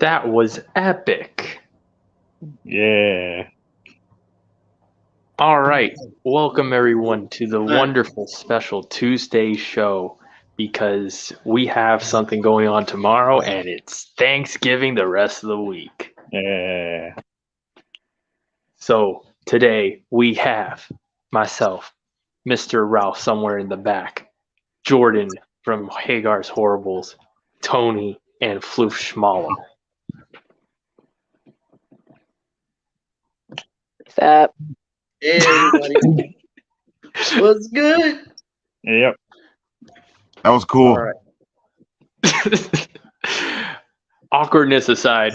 That was epic. Yeah. All right. Welcome, everyone, to the wonderful special Tuesday show because we have something going on tomorrow and it's Thanksgiving the rest of the week. Yeah. So today we have myself, Mr. Ralph somewhere in the back, Jordan from Hagar's Horribles, Tony, and Floof Schmala. Fap. Hey, everybody. What's good? Yep. That was cool. All right. Awkwardness aside,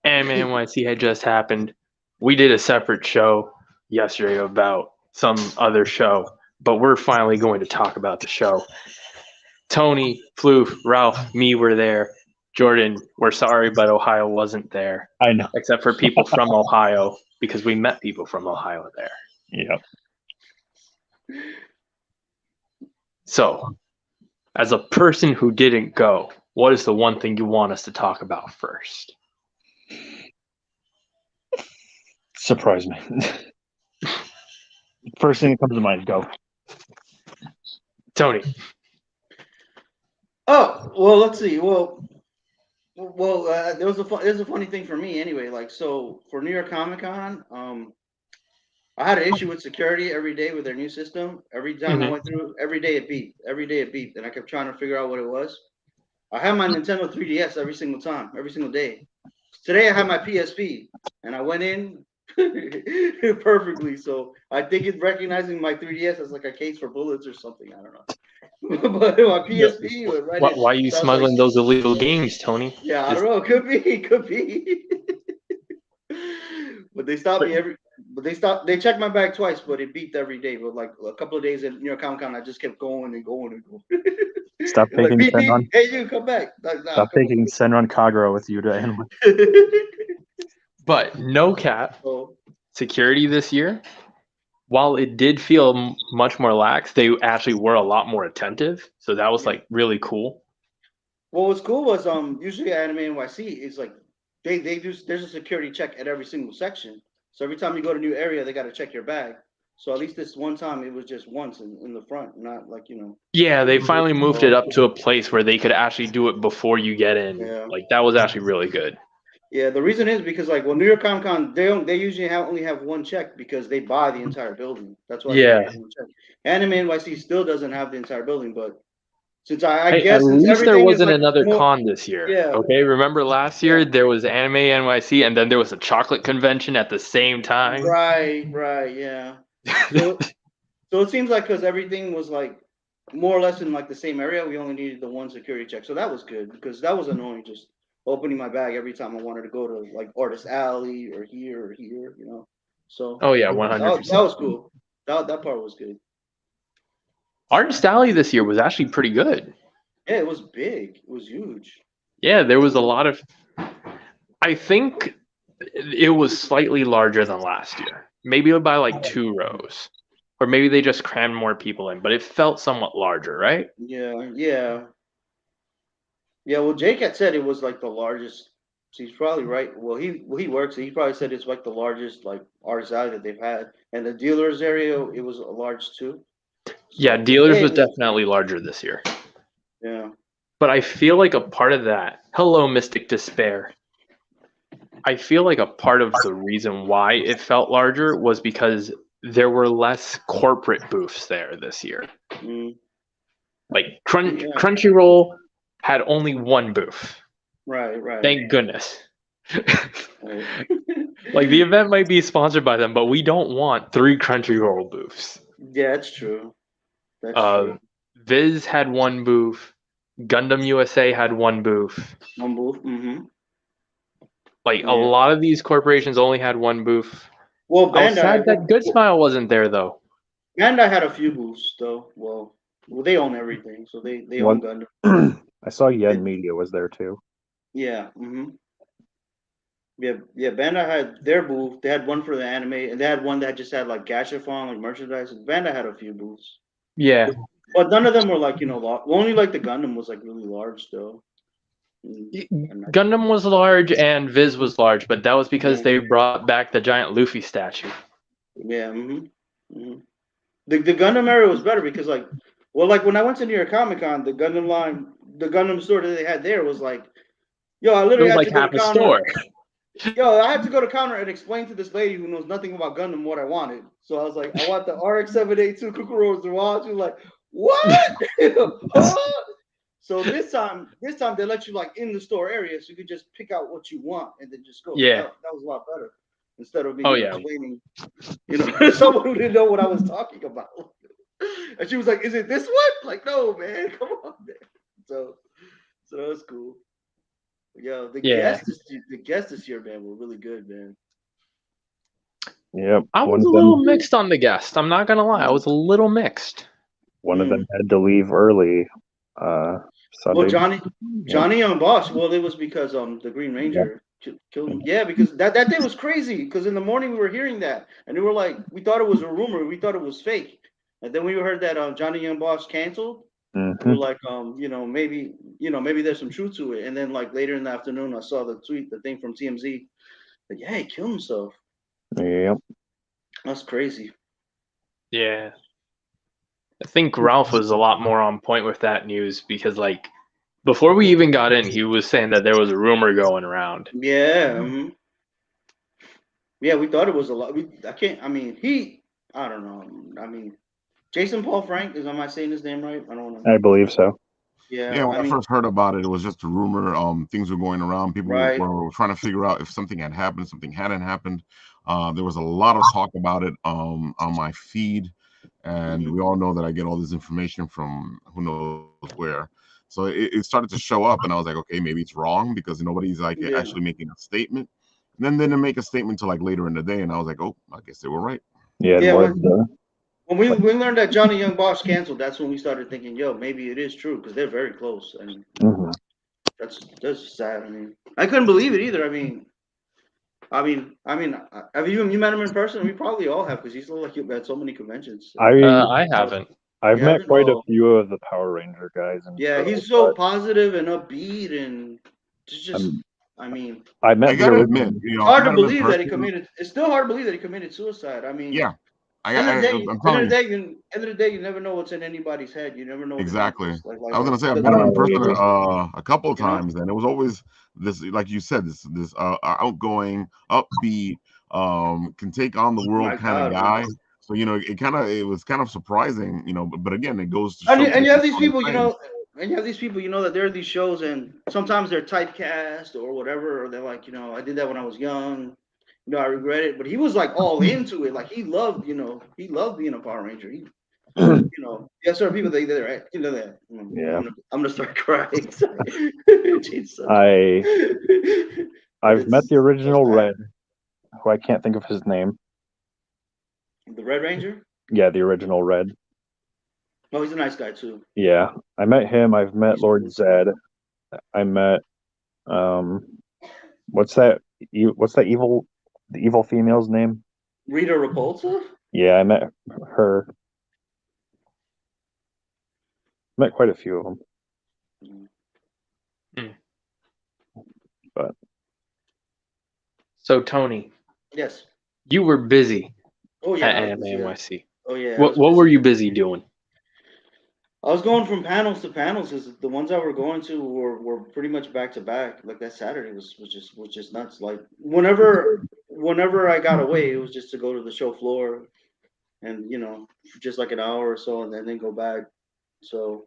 Animenyc had just happened. We did a separate show yesterday about some other show, but we're finally going to talk about the show. Tony, Floof, Ralph, me were there. Jordan, we're sorry, but Ohio wasn't there. I know. Except for people from Ohio, because we met people from Ohio there. Yep. So, as a person who didn't go, what is the one thing you want us to talk about first? Surprise me. First thing that comes to mind, go. Tony. Oh, well, let's see. Well, there's a funny thing for me anyway. Like, so for New York Comic Con, I had an issue with security every day with their new system. Every time I went through, every day it beeped. Every day it beeped, and I kept trying to figure out what it was. I had my Nintendo 3DS every single time, every single day. Today I had my PSP, and I went in perfectly. So I think it's recognizing my 3DS as like a case for bullets or something. I don't know. But my PSP went right in. Why are you smuggling those illegal games, Tony? Yeah, I don't know. Could be. But they stopped me they checked my bag twice, but it beeped every day. But like a couple of days at New York Comic Con, I just kept going and going and going. Stop taking like, Senran. Hey, you come back. Stop taking Senran Kagura with you to Animal. But no cap, security this year, while it did feel much more lax, they actually were a lot more attentive. So that was like really cool. What was cool was usually at Animenyc is like they do there's a security check at every single section. So every time you go to a new area, they got to check your bag. So at least this one time, it was just once in the front, not like, you know. Yeah, they finally moved it up to a place where they could actually do it before you get in. Yeah. Like that was actually really good. Yeah, the reason is because like New York Comic Con, they usually only have one check because they buy the entire building. That's why. Yeah. Animenyc still doesn't have the entire building, but since I guess at since least there wasn't like another con this year. Yeah. Okay, remember last year there was Animenyc and then there was a chocolate convention at the same time. Right, yeah. So it seems like because everything was like more or less in like the same area, we only needed the one security check. So that was good because that was annoying just opening my bag every time I wanted to go to like Artist Alley or here, you know. So oh yeah, 100%. That was cool. That part was good. Artist Alley this year was actually pretty good. Yeah, it was big. It was huge. Yeah, there was a lot of. I think it was slightly larger than last year, maybe by like 2 rows. or maybe they just crammed more people in, but it felt somewhat larger, right? Yeah. Well, Jake had said it was like the largest. So he's probably right. Well, he works. He probably said it's like the largest like artist alley that they've had, and the dealers area it was large too. Yeah, So dealers was definitely larger this year. yeah. But I feel like a part of that, hello, Mystic Despair. I feel like a part of the reason why it felt larger was because there were less corporate booths there this year. Mm, Like yeah. Crunchyroll had only one booth. Right. Thank goodness. Right. Like the event might be sponsored by them, but we don't want 3 Crunchyroll booths. Yeah, that's true. That's true. Viz had one booth. Gundam USA had one booth. One booth. Mm-hmm. Like a Yeah. lot of these corporations only had one booth. Well, I was sad Bandai. that Good Smile wasn't there though. Bandai had a few booths though. Well, they own everything, so they own What? Gundam. I saw Yen Media was there too. Yeah. Mm-hmm. Yeah. Bandai had their booth. They had one for the anime, and they had one that just had like Gashafon, like merchandise. Bandai had a few booths, Yeah. but none of them were like only like the Gundam was like really large though. And Gundam was large and Viz was large, but that was because they brought back the giant Luffy statue. Yeah. Mm-hmm. The Gundam area was better because like when I went to New York Comic Con, the Gundam line, the Gundam store that they had there was like, yo, I It literally was had like to go half to a counter. store. Yo, I had to go to counter and explain to this lady who knows nothing about Gundam what I wanted. So I was like, I want the RX-782 Kukuro Zawad. She was like, what? Huh? So this time they let you like in the store area, so you could just pick out what you want and then just go. Yeah. That was a lot better instead of me explaining, someone who didn't know what I was talking about. And she was like, "Is it this one?" Like, no, man, come on, man. So that was cool. Yo, the guests this year, man, were really good, man. Yep. I was a little mixed on the guest. I'm not gonna lie, I was a little mixed. One of them had to leave early. Sunday. Well, Johnny Young Boss. Well, it was because the Green Ranger killed him. Yeah, because that day was crazy. Because in the morning we were hearing that, and we were like, we thought it was a rumor, we thought it was fake, and then we heard that Johnny Young Boss canceled. Mm-hmm. We were like, maybe there's some truth to it. And then like later in the afternoon, I saw the thing from TMZ, like, yeah, he killed himself. Yep. That's crazy. Yeah. I think Ralph was a lot more on point with that news because, like, before we even got in, he was saying that there was a rumor going around. Yeah. Mm-hmm. Yeah, we thought it was a lot. I don't know. I mean, Jason Paul Frank, am I saying his name right? I don't know. I believe so. Yeah, when I first heard about it, it was just a rumor. Things were going around. People were trying to figure out if something had happened, something hadn't happened. There was a lot of talk about it on my feed, and we all know that I get all this information from who knows where. So it started to show up, and I was like, okay, maybe it's wrong because nobody's like actually making a statement. And then they didn't make a statement until like later in the day, and I was like, oh, I guess they were right. Yeah. When we learned that Johnny Young Boss canceled, that's when we started thinking, yo, maybe it is true because they're very close, and that's sad. I mean, I couldn't believe it either. I mean, have you met him in person? We probably all have because he's like you've had so many conventions. I haven't. I've met quite a few of the Power Ranger guys. He's so positive and upbeat, and I met. I gotta admit, it's hard to believe that he committed. It's still hard to believe that he committed suicide. I mean, yeah. End of the day, you never know what's in anybody's head. You never know. Exactly. I was gonna say I've met him in person a couple of times, and it was always this, like you said, this outgoing, upbeat, can take on the world kind of guy. Man. So it was kind of surprising, But again, it goes to show. And you have these people, that there are these shows, and sometimes they're typecast or whatever, or they're like, I did that when I was young. I regret it, but he was like all into it. Like he loved being a Power Ranger. He, certain people they're right. That. Yeah. I'm gonna start crying. I've met the original Red, who I can't think of his name. The Red Ranger? Yeah, the original Red. Oh, he's a nice guy too. Yeah, I met him. I've met Lord Zed. I met what's that evil? The evil female's name? Rita Repulsa? Yeah, I met her. Met quite a few of them. But so Tony, Yes. you were busy Oh yeah. at I was busy, yeah. NYC. Oh yeah. What were you busy doing? I was going from panels to panels because the ones I were going to were pretty much back to back. Like that Saturday was just nuts. Like whenever I got away, it was just to go to the show floor and for just like an hour or so, and then go back. So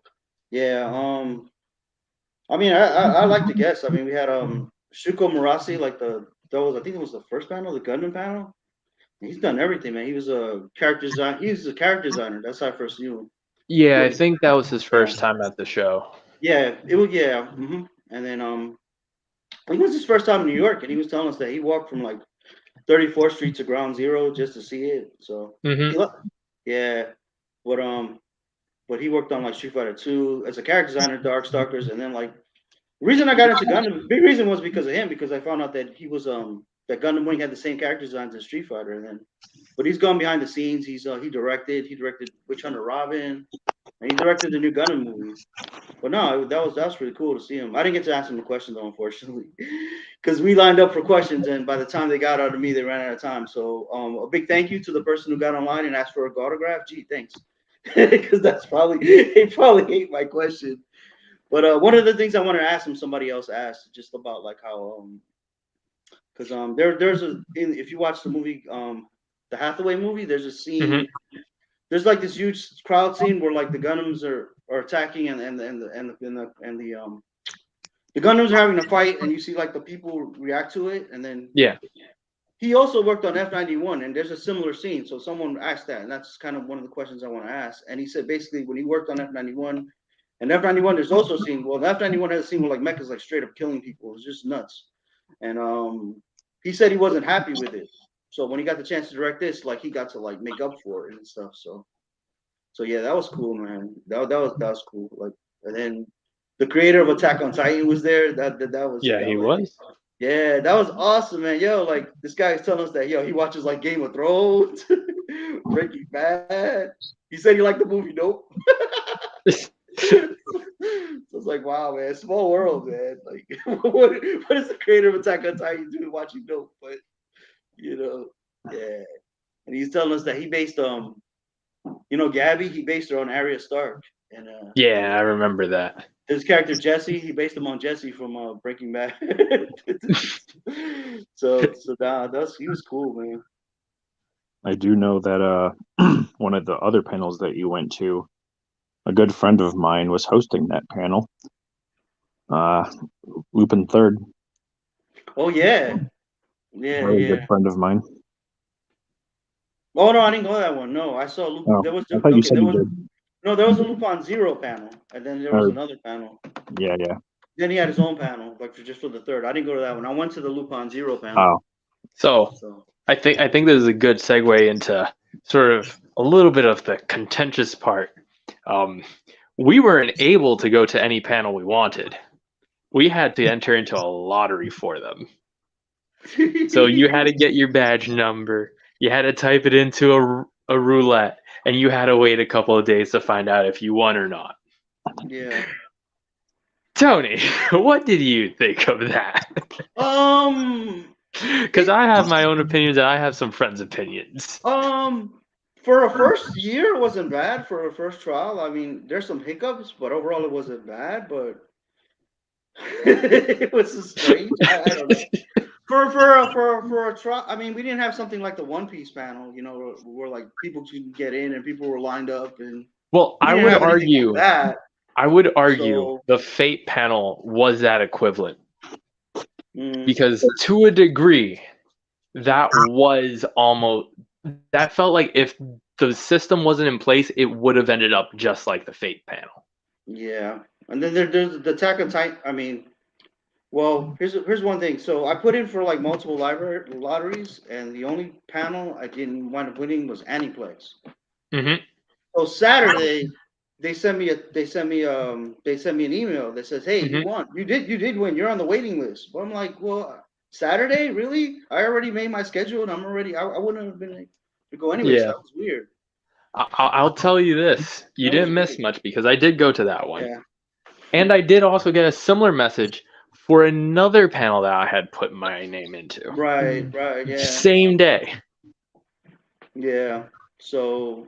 yeah, I mean I like to guess. I mean we had Shuko Murasi, like I think it was the first panel, the Gundam panel. He's done everything, man. He was a character design. He's a character designer. That's how I first knew him. Yeah, I think that was his first time at the show. Yeah, it was. Yeah, and then I think it was his first time in New York, and he was telling us that he walked from like 34th Street to Ground Zero just to see it. So yeah, but he worked on like Street Fighter 2 as a character designer, Darkstalkers, and then like the reason I got into Gundam, big reason was because of him, because I found out that he was that Gundam Wing had the same character designs as Street Fighter, and then but he's gone behind the scenes. He directed Witch Hunter Robin, and he directed the new Gundam movie. But no, that was really cool to see him. I didn't get to ask him the question though, unfortunately, because we lined up for questions, and by the time they got out of me, they ran out of time. So a big thank you to the person who got online and asked for a autograph. Gee, thanks, because they probably hate my question. But one of the things I wanted to ask him, somebody else asked, just about like how because if you watch the movie the Hathaway movie, there's a scene. There's like this huge crowd scene where like the Gundams are attacking and the Gundams are having a fight, and you see like the people react to it, and then he also worked on F-91, and there's a similar scene. So someone asked that, and that's kind of one of the questions I want to ask. And he said basically when he worked on F-91, and F-91 there's also a scene. Well, the F-91 has a scene where like mechas like straight up killing people. It's just nuts, and he said he wasn't happy with it. So when he got the chance to direct this, like he got to like make up for it and stuff. So yeah, that was cool, man. That was cool. Like, and then the creator of Attack on Titan was there. That was he was. Yeah, that was awesome, man. Yo, like this guy is telling us that he watches like Game of Thrones, Breaking Bad. He said he liked the movie Nope. So it's like, wow, man, small world, man. Like, what is the creator of Attack on Titan doing watching Nope? But yeah. And he's telling us that he based Gabby, he based her on Arya Stark. And I remember that. His character Jesse, he based him on Jesse from Breaking Bad. so he was cool, man. I do know that one of the other panels that you went to, a good friend of mine was hosting that panel. Lupin Third. Oh yeah. Really good friend of mine. Oh no, I didn't go to that one. No, I saw Lupin. There was I thought you said you did. No, there was a Lupin Zero panel, and then there was another panel. Yeah. Then he had his own panel, like just for the third. I didn't go to that one. I went to the Lupin Zero panel. So I think this is a good segue into sort of a little bit of the contentious part. We weren't able to go to any panel we wanted. We had to enter into a lottery for them. So you had to get your badge number. You had to type it into a roulette, and you had to wait a couple of days to find out if you won or not. Yeah. Tony, what did you think of that? Because I have my own opinions and I have some friends' opinions. For a first year, it wasn't bad. For a first trial, I mean, there's some hiccups, but overall, it wasn't bad. But it was strange. I don't know. For a trial, I mean, we didn't have something like the One Piece panel, where like people could get in and people were lined up and. Well, I would argue that. I would argue the Fate panel was that equivalent. Because to a degree, that felt like if the system wasn't in place, it would have ended up just like the Fate panel. Yeah. And then there's the Attack on Titan. I mean, well, here's one thing. So I put in for like multiple lotteries, and the only panel I didn't wind up winning was Aniplex. So Saturday, they sent me an email that says, "Hey, you won. You did win. You're on the waiting list." But I'm like, "Well, Saturday, really? I already made my schedule, and I wouldn't have been able to go anyway." So that was weird. I'll tell you this: you That was didn't miss great. much because I did go to that one, Yeah. and I did also get a similar message for another panel that I had put my name into. Right. Yeah. Same day. Yeah. So,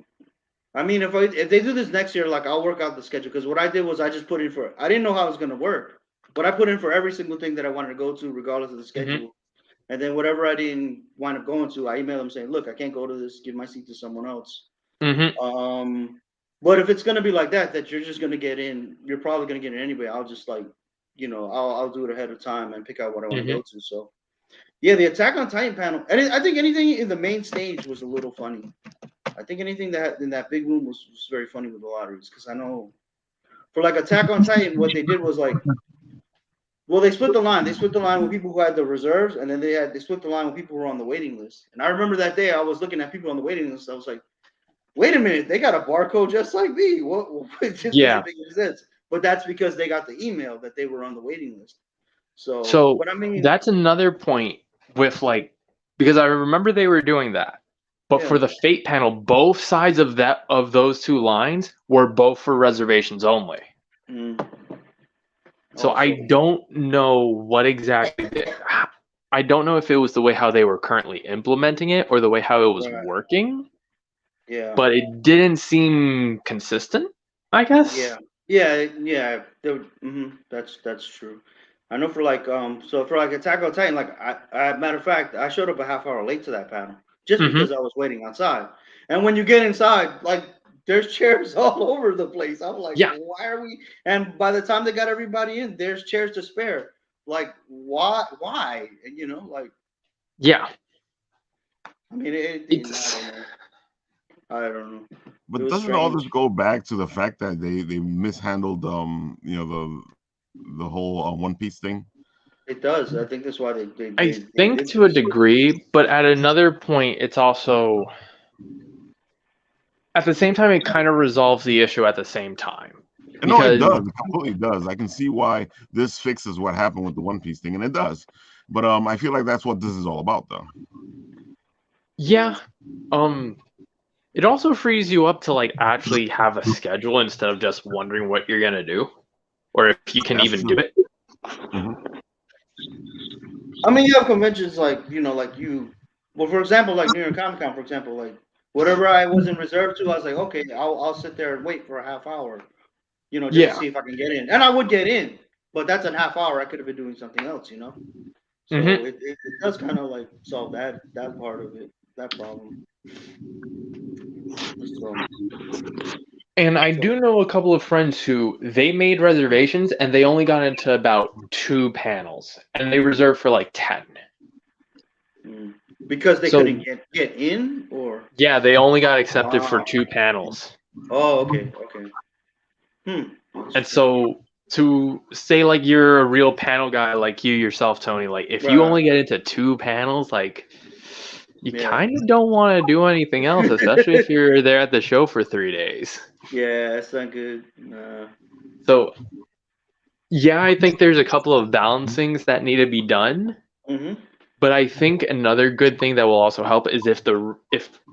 I mean, if they do this next year, like I'll work out the schedule because what I did was I just put in for. I didn't know how it was gonna work, but I put in for every single thing that I wanted to go to, regardless of the schedule. And then whatever I didn't wind up going to, I emailed them saying, "Look, I can't go to this. Give my seat to someone else." But if it's gonna be like that you're just gonna get in, you're probably gonna get in anyway. I'll just like, I'll do it ahead of time and pick out what I want to go to. So yeah, the Attack on Titan panel, and I think anything in the main stage was a little funny. I think anything that in that big room was very funny with the lotteries because I know for like Attack on Titan, what they did was like, well, they split the line. They split the line with people who had the reserves, and then they split the line with people who were on the waiting list. And I remember that day I was looking at people on the waiting list. I was like, wait a minute, they got a barcode just like me. What? It just doesn't make any sense. But that's because they got the email that they were on the waiting list. So, but I mean, that's another point with like, because I remember they were doing that, but for the Fate panel, both sides of those two lines were both for reservations only. So I don't know what exactly. I don't know if it was the way how they were currently implementing it or the way how it was working. Yeah. But it didn't seem consistent, I guess. Yeah. That's true. I know for like so for like Attack on Titan, like I matter of fact, I showed up a half hour late to that panel just because I was waiting outside. And when you get inside, like there's chairs all over the place. I'm like, why are we? And by the time they got everybody in, there's chairs to spare. Like, why? And like, yeah. I mean, I don't know. But doesn't all this go back to the fact that they mishandled the whole One Piece thing? It does. I think that's why they I think to a degree, but at another point, it's also at the same time it kind of resolves the issue at the same time. No, it does. It completely does. I can see why this fixes what happened with the One Piece thing, and it does. But I feel like that's what this is all about, though. Yeah. It also frees you up to like actually have a schedule instead of just wondering what you're gonna do, or if you can even do it. I mean, you have conventions like well, for example, like New York Comic Con, for example, like whatever I wasn't reserved to, I was like, okay, I'll sit there and wait for a half hour, just to see if I can get in, and I would get in, but that's a half hour I could have been doing something else, So it does kind of like solve that part of it, that problem. And I do know a couple of friends who they made reservations and they only got into about 2 panels and they reserved for like 10. Because they couldn't get in, or yeah, they only got accepted for 2 panels. Oh, okay. And so to say like you're a real panel guy like you yourself, Tony, like if you only get into 2 panels, like you kind of don't want to do anything else, especially if you're there at the show for 3 days. Yeah, that's not good. So, yeah, I think there's a couple of balancings that need to be done. But I think another good thing that will also help is if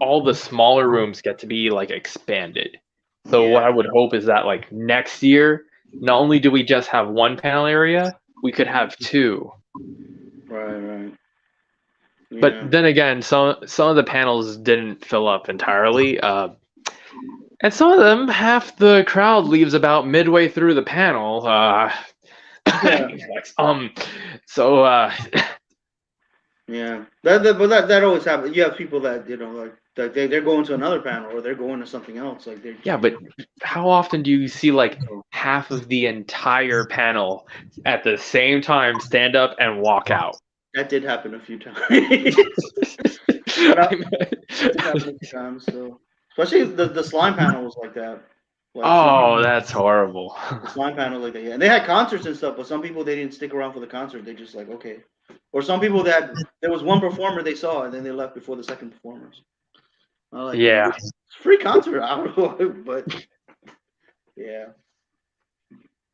all the smaller rooms get to be like expanded. So what I would hope is that like next year, not only do we just have 1 panel area, we could have 2. Right. Yeah. But then again, some of the panels didn't fill up entirely. And some of them, half the crowd leaves about midway through the panel. So. Yeah, that always happens. You have people that like they're going to another panel or they're going to something else. Like but how often do you see like half of the entire panel at the same time stand up and walk out? That did happen a few times. So especially the slime panel was like that. Like, that's horrible. The slime panel like that, yeah. And they had concerts and stuff, but some people they didn't stick around for the concert. They just like okay. Or some people that there was one performer they saw and then they left before the second performers. Like, it's free concert, I don't know, but yeah.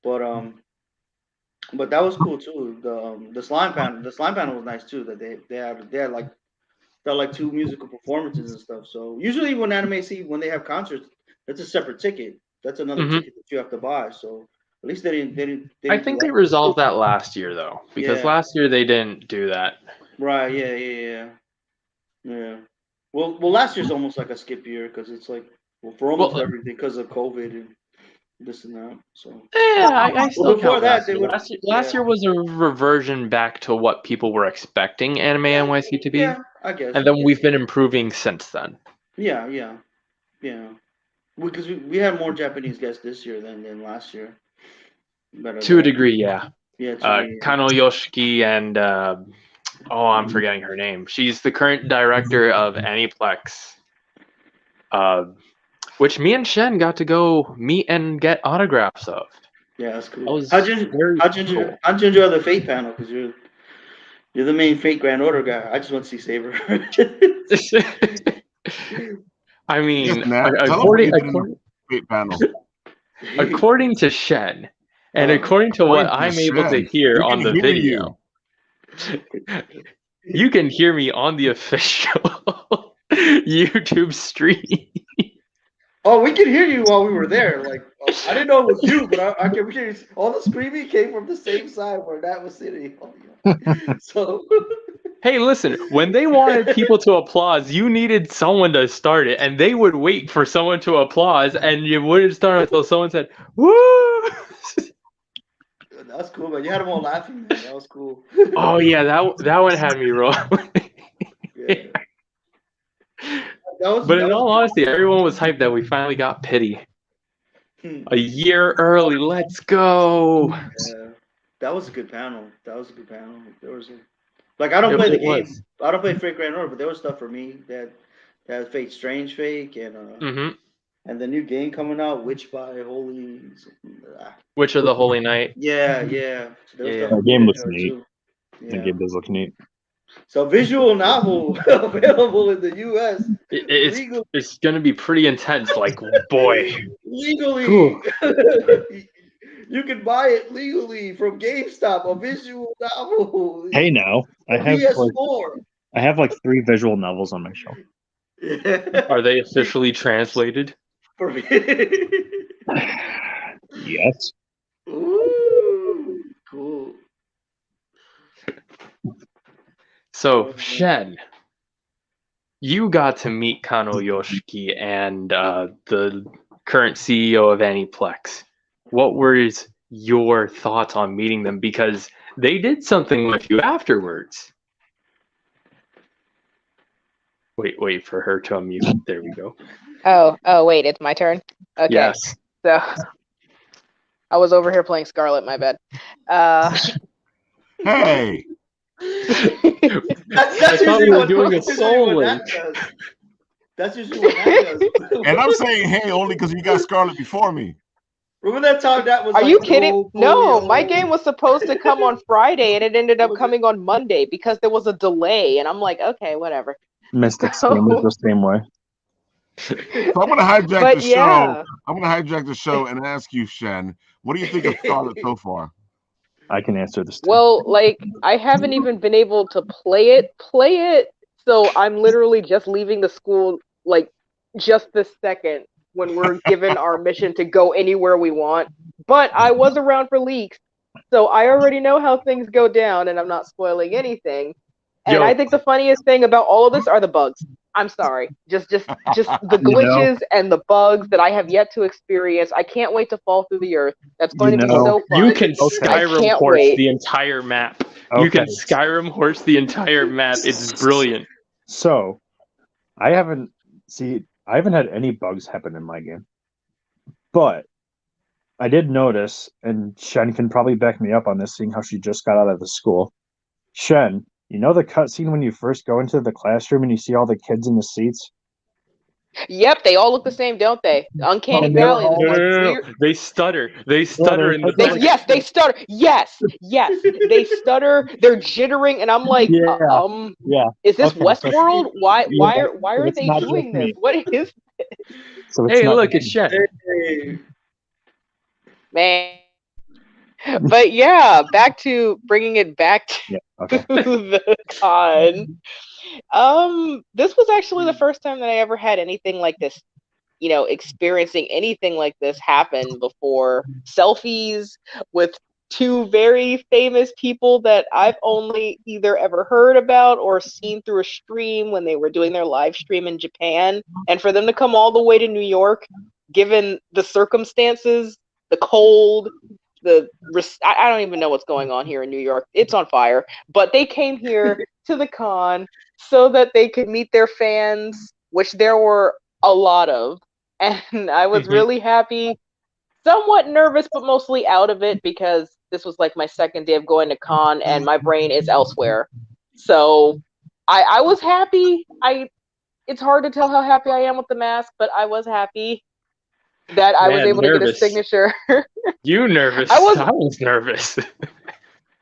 But that was cool too. The slime panel was nice too. That they had like that like 2 musical performances and stuff. So usually when when they have concerts, that's a separate ticket. That's another ticket that you have to buy. So at least they didn't I think they resolved that last year though, because last year they didn't do that. Right. Yeah. Well, last year's almost like a skip year because it's like for almost everything because of COVID and this and that. So yeah, I still before count that last year was a reversion back to what people were expecting Anime NYC to be. Yeah, I guess. And then we've been improving since then. Yeah. Because we had more Japanese guests this year than last year. To a degree, yeah. Yeah. Kano Yoshiki and I'm forgetting her name. She's the current director of Aniplex. Which me and Shen got to go meet and get autographs of. Yeah, that's cool. How'd you enjoy the Fate panel? Because you're the main Fate Grand Order guy. I just want to see Saber. I mean, according to Shen, and according to what I'm able to hear on the video, you can hear me on the official YouTube stream. Oh, we could hear you while we were there. Like, I didn't know it was you, but I could hear you. All the screaming came from the same side where that was sitting. So, hey, listen, when they wanted people to applaud, you needed someone to start it, and they would wait for someone to applaud, and you wouldn't start until someone said, "Woo!" That's cool, man. You had them all laughing, man. That was cool. Oh yeah, that one had me rolling. Yeah. But in all honesty, everyone was hyped that we finally got Pity. A year early, let's go. Yeah, that was a good panel. There was I don't play the game. I don't play Fate Grand Order, but there was stuff for me that Fate Strange Fake and and the new game coming out, Witch of the Holy Night. Yeah. That game looks neat. Yeah. The game does look neat. So visual novel available in the U.S. It's going to be pretty intense. Like, boy. Legally. You can buy it legally from GameStop, a visual novel. Hey, now. I have like 3 visual novels on my shelf. Yeah. Are they officially translated? For me. Yes. Ooh, cool. So, Shen, you got to meet Kano Yoshiki and the current CEO of Aniplex. What were your thoughts on meeting them? Because they did something with you afterwards. Wait for her to unmute. There we go. Oh, wait, it's my turn? Okay. Yes. So, I was over here playing Scarlet, my bad. Hey! I thought we were doing a soul link. That's usually what that does. And I'm saying hey only because you got Scarlet before me. Remember that time that was Are you kidding? No, my game was supposed to come on Friday and it ended up coming on Monday because there was a delay. And I'm like, okay, whatever. Mystic's game is the same way. So I'm gonna hijack the show. I'm gonna hijack the show and ask you, Shen, what do you think of Scarlet so far? I can answer this. Well, like I haven't even been able to play it. So I'm literally just leaving the school like just this second when we're given our mission to go anywhere we want. But I was around for leaks, so I already know how things go down, and I'm not spoiling anything. And I think the funniest thing about all of this are the bugs. I'm sorry. Just the glitches and the bugs that I have yet to experience. I can't wait to fall through the earth. That's going to be so fun. You can Skyrim horse the entire map. Okay. You can Skyrim horse the entire map. It's brilliant. So, I haven't had any bugs happen in my game. But I did notice, and Shen can probably back me up on this, seeing how she just got out of the school. Shen, you know the cutscene when you first go into the classroom and you see all the kids in the seats? Yep, they all look the same, don't they? Uncanny Valley. No. They stutter. They stutter in the Yes, they stutter. Yes, they stutter. They're jittering, and I'm like, is this Westworld? Why are they doing this? What is this? So hey, look, it's Shen. Man. But yeah, back to bringing it back to Yeah. Okay. the con. This was actually the first time that I ever had anything like this, experiencing anything like this happen before. Selfies with two very famous people that I've only either ever heard about or seen through a stream when they were doing their live stream in Japan. And for them to come all the way to New York, given the circumstances, the cold, I don't even know what's going on here in New York. It's on fire. But they came here to the con so that they could meet their fans, which there were a lot of. And I was really happy, somewhat nervous, but mostly out of it because this was like my second day of going to con and my brain is elsewhere. So I was happy. It's hard to tell how happy I am with the mask, but I was happy that I was able to get a signature. You nervous? I was nervous.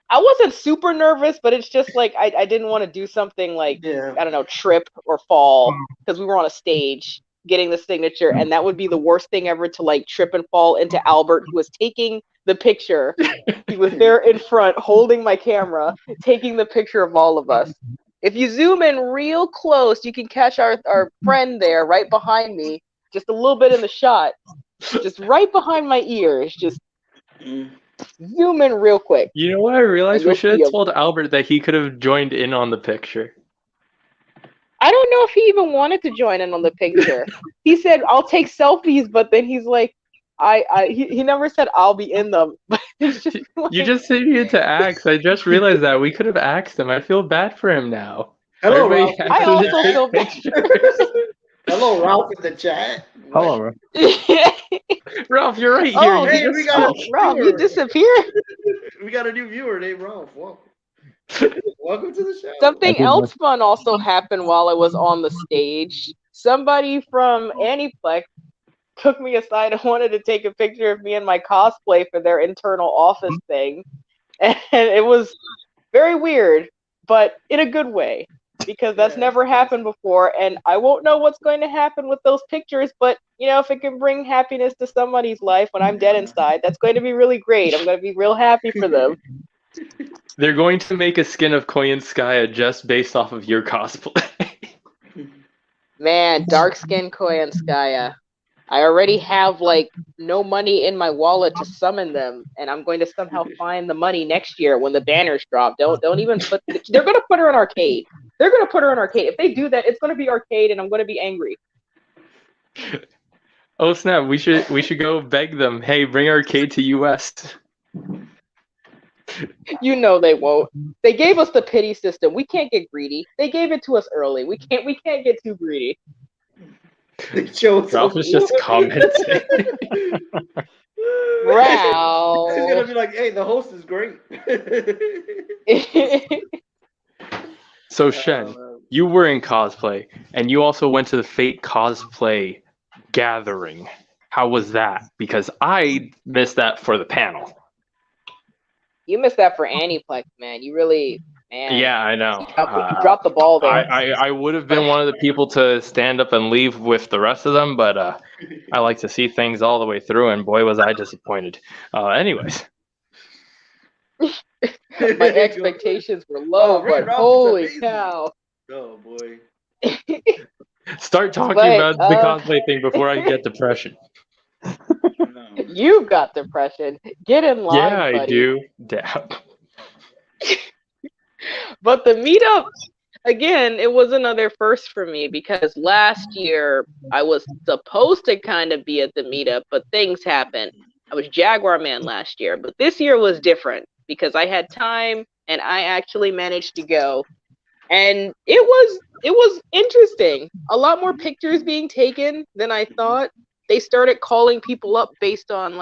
I wasn't super nervous, but it's just like I didn't want to do something like, I don't know, trip or fall because we were on a stage getting the signature, and that would be the worst thing ever, to like trip and fall into Albert, who was taking the picture. He was there in front holding my camera, taking the picture of all of us. If you zoom in real close, you can catch our friend there right behind me, just a little bit in the shot, just right behind my ears. Just zoom in real quick. You know what I realized? We should have told Albert that he could have joined in on the picture. I don't know if he even wanted to join in on the picture. He said, "I'll take selfies," but then he's like, he never said I'll be in them. But it's just like, you just needed to ask. I just realized that we could have asked him. I feel bad for him now. Hello, Ralph. I also feel bad. Hello, Ralph in the chat. Hello, Ralph. Ralph, you're right here. Oh, hey, we got Ralph, you disappeared. We got a new viewer named Ralph. Welcome to the show. Something else fun also happened while I was on the stage. Somebody from Animenyc took me aside and wanted to take a picture of me and my cosplay for their internal office thing. And it was very weird, but in a good way, because that's never happened before. And I won't know what's going to happen with those pictures, but if it can bring happiness to somebody's life when I'm dead inside, that's going to be really great. I'm going to be real happy for them. They're going to make a skin of Koyanskaya just based off of your cosplay. Man, dark-skinned Koyanskaya. I already have, no money in my wallet to summon them, and I'm going to somehow find the money next year when the banners drop. Don't even put... They're going to put her in arcade. They're going to put her in arcade. If they do that, it's going to be arcade, and I'm going to be angry. Oh, snap. We should go beg them. Hey, bring arcade to US. You know they won't. They gave us the pity system. We can't get greedy. They gave it to us early. We can't get too greedy. Ralph is just commenting. Ralph. He's gonna be like, "Hey, the host is great." So Shen, you were in cosplay, and you also went to the Fate cosplay gathering. How was that? Because I missed that for the panel. You missed that for Animenyc, man. You really, man. Yeah, I know. You dropped the ball there. I would have been one of the people to stand up and leave with the rest of them, but I like to see things all the way through, and boy, was I disappointed. Anyways. My expectations were low, but holy cow. Oh, boy. Start talking about the cosplay thing before I get depression. You got depression. Get in line, yeah, buddy. I do. Damn. But the meetup, again, it was another first for me because last year I was supposed to kind of be at the meetup, but things happened. I was Jaguar Man last year, but this year was different because I had time and I actually managed to go. And it was interesting. A lot more pictures being taken than I thought. They started calling people up based on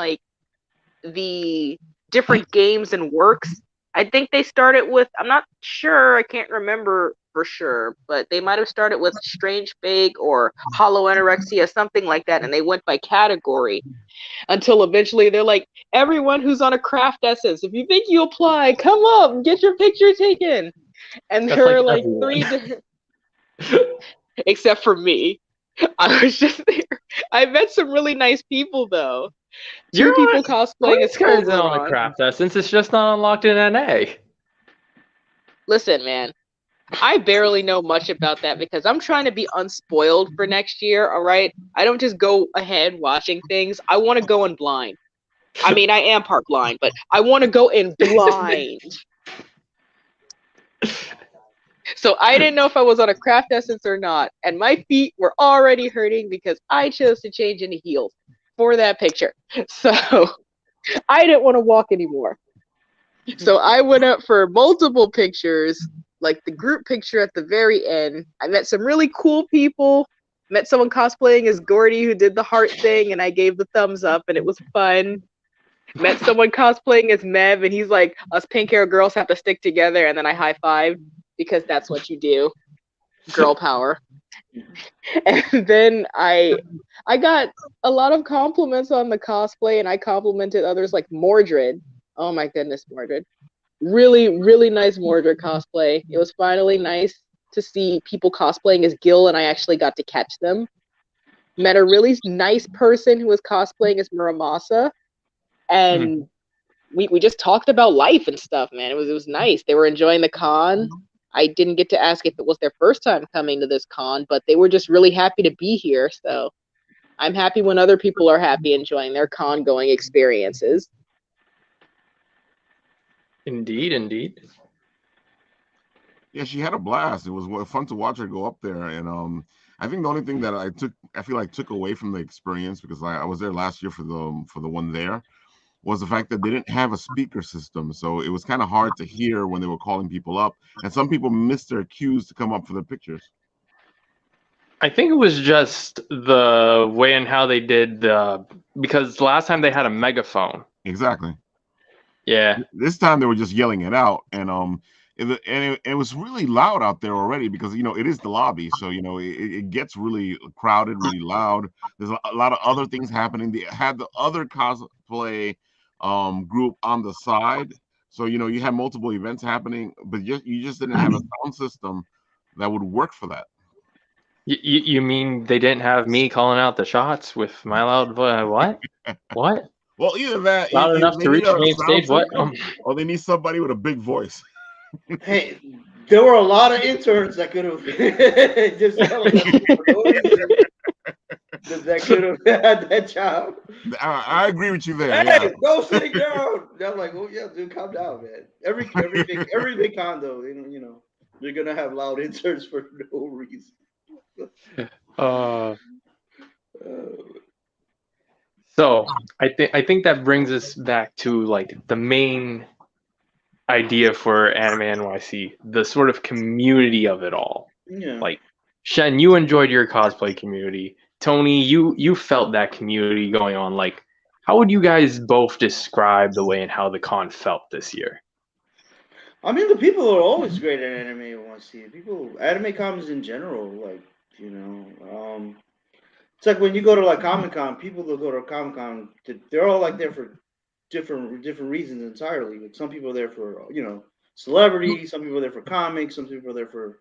the different games and works. I think they started with, I'm not sure, I can't remember for sure, but they might have started with Strange Fake or Hollow Anorexia, something like that, and they went by category until eventually they're like, everyone who's on a craft essence, if you think you apply, come up and get your picture taken. And there were like three different, except for me. I was just there. I met some really nice people though. Two people cosplaying as guys on a Oberon. craft test since it's just not unlocked in NA. Listen, man, I barely know much about that because I'm trying to be unspoiled for next year, all right? I don't just go ahead watching things. I want to go in blind. I mean, I am part blind, but I want to go in blind. So I didn't know if I was on a craft essence or not, and my feet were already hurting because I chose to change into heels for that picture. So I didn't want to walk anymore. So I went up for multiple pictures, like the group picture at the very end. I met some really cool people. Met someone cosplaying as Gordy who did the heart thing, and I gave the thumbs up, and it was fun. Met someone cosplaying as Mev, and he's like, us pink hair girls have to stick together, and then I high-fived because that's what you do. Girl power. And then I got a lot of compliments on the cosplay, and I complimented others like Mordred. Oh my goodness, Mordred. Really, really nice Mordred cosplay. It was finally nice to see people cosplaying as Gil, and I actually got to catch them. Met a really nice person who was cosplaying as Muramasa, and we just talked about life and stuff, man. It was nice. They were enjoying the con. I didn't get to ask if it was their first time coming to this con, but they were just really happy to be here. So I'm happy when other people are happy enjoying their con-going experiences. Indeed, indeed. Yeah, she had a blast. It was fun to watch her go up there, and I think the only thing that I feel like took away from the experience, because I was there last year for the one there, was the fact that they didn't have a speaker system, so it was kind of hard to hear when they were calling people up, and some people missed their cues to come up for their pictures. I think it was just the way and how they did because last time they had a megaphone. Exactly. Yeah. This time they were just yelling it out, and it was really loud out there already because it is the lobby, so it gets really crowded, really loud. There's a lot of other things happening. They had the other cosplay group on the side, so you had multiple events happening, but you just didn't have a sound system that would work for that. You mean they didn't have me calling out the shots with my loud voice? What? Well, either that, loud enough to reach the main stage. What? Or they need somebody with a big voice. Hey, there were a lot of interns that could have just that could have had that job. I agree with you there. Hey, yeah. go sitting down. I'm like, oh yeah, dude, calm down, man. Every big con though, you're gonna have loud interns for no reason. So I think that brings us back to like the main idea for Anime NYC, the sort of community of it all. Yeah. Like Shen, you enjoyed your cosplay community. Tony, you felt that community going on. Like, how would you guys both describe the way and how the con felt this year? I mean, the people are always great at Anime NYC. Anime comics in general, like, it's like when you go to like Comic-Con, people that go to Comic-Con, they're all like there for different reasons entirely. Like some people are there for celebrities, some people are there for comics, some people are there for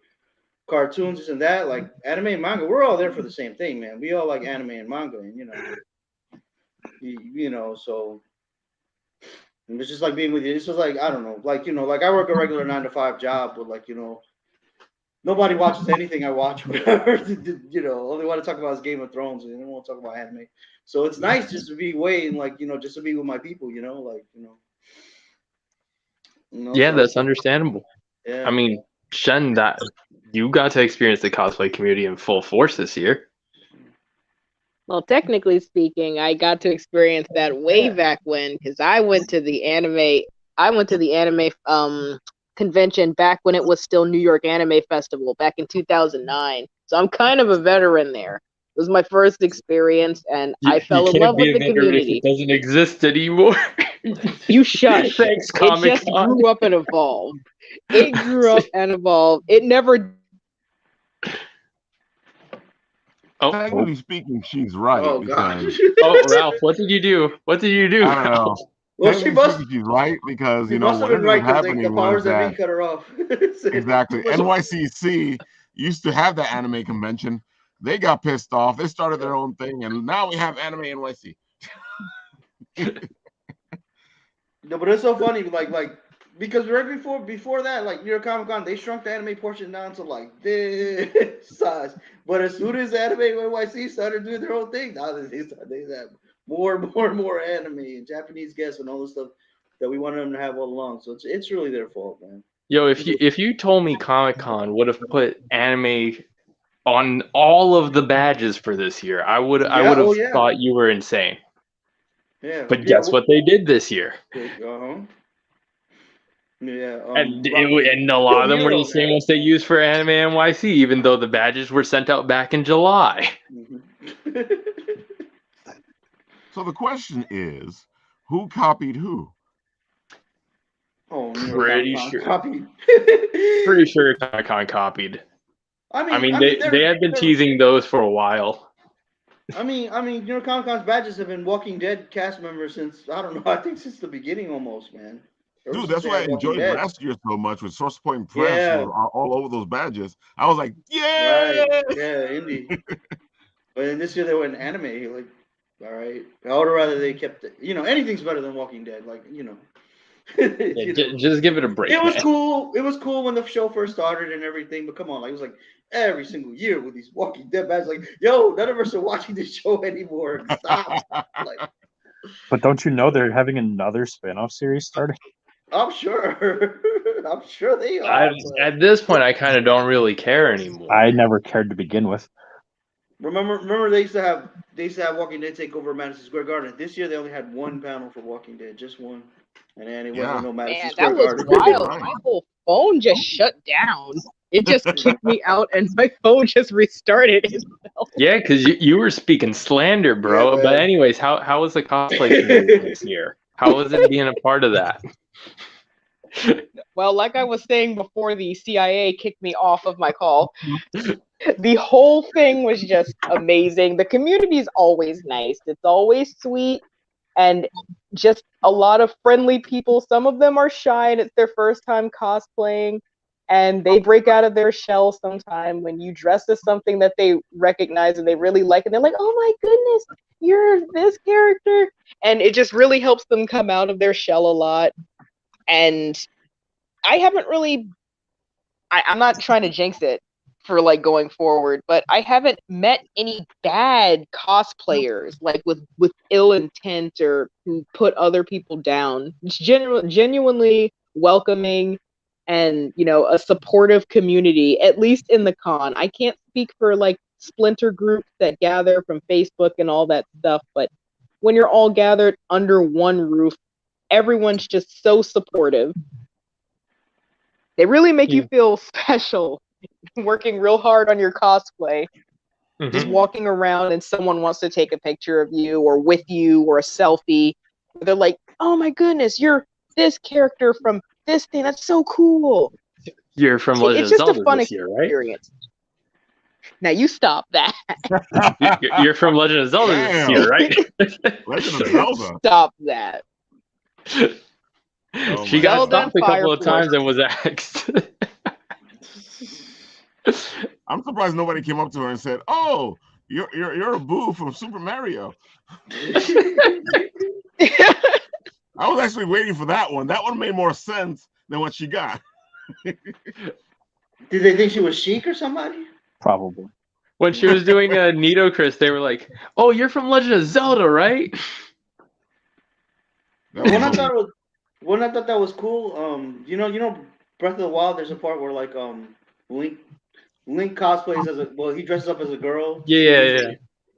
cartoons, this and that. Like anime and manga, we're all there for the same thing, man. We all like anime and manga, and so it's just like being with you. It's just like I don't know, like like I work a regular 9-to-5 job, but like nobody watches anything I watch, whatever. Only want to talk about is Game of Thrones, and they don't want to talk about anime. So it's nice just to be away and like just to be with my people, Yeah, so that's understandable. Yeah. I mean, Shen, that you got to experience the cosplay community in full force this year. Well, technically speaking, I got to experience that way back when, because I went to the anime convention back when it was still New York Anime Festival back in 2009. So I'm kind of a veteran there. It was my first experience, and I fell in love with the community. It doesn't exist anymore. You shush. Thanks, It just grew up and evolved. It grew up and evolved. It never. Technically speaking, she's right. Oh God. Ralph, what did you do? I don't know. Well, she's right because must have been right because the powers that be cut her off. Exactly. NYCC used to have the anime convention. They got pissed off. They started their own thing, and now we have Anime NYC. No, but it's so funny, like because right before that, like New York Comic Con, they shrunk the anime portion down to like this size. But as soon as Anime NYC started doing their own thing, now they have more and more anime and Japanese guests and all the stuff that we wanted them to have all along. So it's really their fault, man. Yo, if you told me Comic Con would have put anime on all of the badges for this year, I would have thought you were insane. Yeah. But guess what they did this year? Uh-huh. Yeah. And a lot of them were the same ones they used for Anime NYC, even though the badges were sent out back in July. So the question is, who copied who? Oh, pretty sure. Copied. Pretty sure Comic Con copied. I mean, they have been teasing those for a while. I mean, New York Comic Con's badges have been Walking Dead cast members since, I don't know, I think since the beginning almost, man. Dude, that's why I enjoyed last year so much with Source Point Press all over those badges. I was like, yeah! Right. Yeah, indie. But then this year they went anime, like, all right. I would rather they kept it. Anything's better than Walking Dead, like, Just give it a break. It was cool. It was cool when the show first started and everything, but come on, like, it was like every single year with these Walking Dead badges, like, yo, none of us are watching this show anymore. Stop. Like, but don't you know they're having another spin-off series starting? I'm sure. I'm sure they are. At this point, I kind of don't really care anymore. I never cared to begin with. Remember they used to have Walking Dead take over Madison Square Garden. This year they only had one panel for Walking Dead, just one. And then it wasn't no Madison Square Garden. That was wild. My whole phone just shut down. It just kicked me out, and my phone just restarted itself. Yeah, because you were speaking slander, bro. But anyways, how was the cosplay community this year? How was it being a part of that? Well, like I was saying before the CIA kicked me off of my call, the whole thing was just amazing. The community is always nice. It's always sweet. And just a lot of friendly people. Some of them are shy and it's their first time cosplaying. And they break out of their shell sometime when you dress as something that they recognize and they really like. And they're like, oh my goodness, you're this character. And it just really helps them come out of their shell a lot. And I haven't really, I'm not trying to jinx it for like going forward, but I haven't met any bad cosplayers like with ill intent or who put other people down. It's genuinely welcoming and a supportive community, at least in the con. I can't speak for like splinter groups that gather from Facebook and all that stuff, but when you're all gathered under one roof, everyone's just so supportive. They really make you feel special. Working real hard on your cosplay, just walking around and someone wants to take a picture of you or with you or a selfie. They're like, oh my goodness, you're this character from this thing. That's so cool. You're from Legend of Zelda this year, right? Experience. Now you stop that. You're from Legend of Zelda this year, right? Legend of Zelda. Stop that. She got stopped a couple of times and was axed. I'm surprised nobody came up to her and said, "Oh, you're a Boo from Super Mario." I was actually waiting for that one. That one made more sense than what she got. Did they think she was Sheik or somebody? Probably. When she was doing Nido Chris, they were like, "Oh, you're from Legend of Zelda, right?" When I thought that was cool, you know, Breath of the Wild. There's a part where like Link cosplays as he dresses up as a girl. Yeah.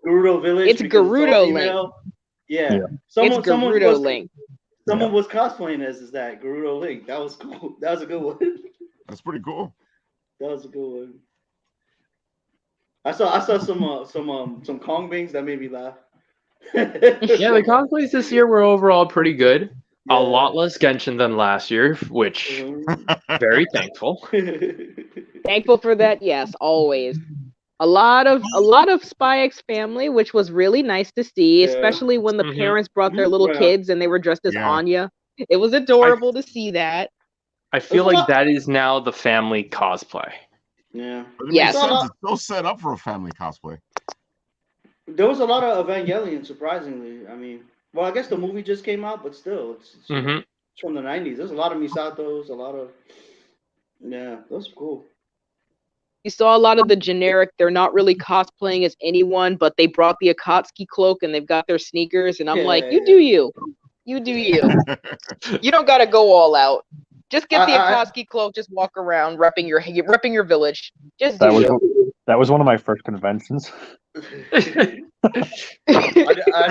Gerudo Village. It's Gerudo Link. Yeah. It's Gerudo Link. Someone was cosplaying as that Gerudo Link. That was cool. That was a good one. That's pretty cool. That was a good one. I saw some Kong Bings that made me laugh. Yeah, the cosplays this year were overall pretty good. Yeah. A lot less Genshin than last year, which very thankful. Thankful for that, yes, always. A lot of Spy X Family, which was really nice to see, especially when the parents brought their little kids and they were dressed as Anya. It was adorable to see that. I feel like that is now the family cosplay. Yeah. Yes. It's so set up for a family cosplay. There was a lot of Evangelion, surprisingly. I mean, Well, I guess the movie just came out, but still, it's from the 90s. There's a lot of Misatos, a lot of those are cool. You saw a lot of the generic. They're not really cosplaying as anyone, but they brought the Akatsuki cloak and they've got their sneakers. And I'm like, you do you. You do you. You don't got to go all out. Just get the Akatsuki cloak. Just walk around repping your village. Just do you. That was one of my first conventions. I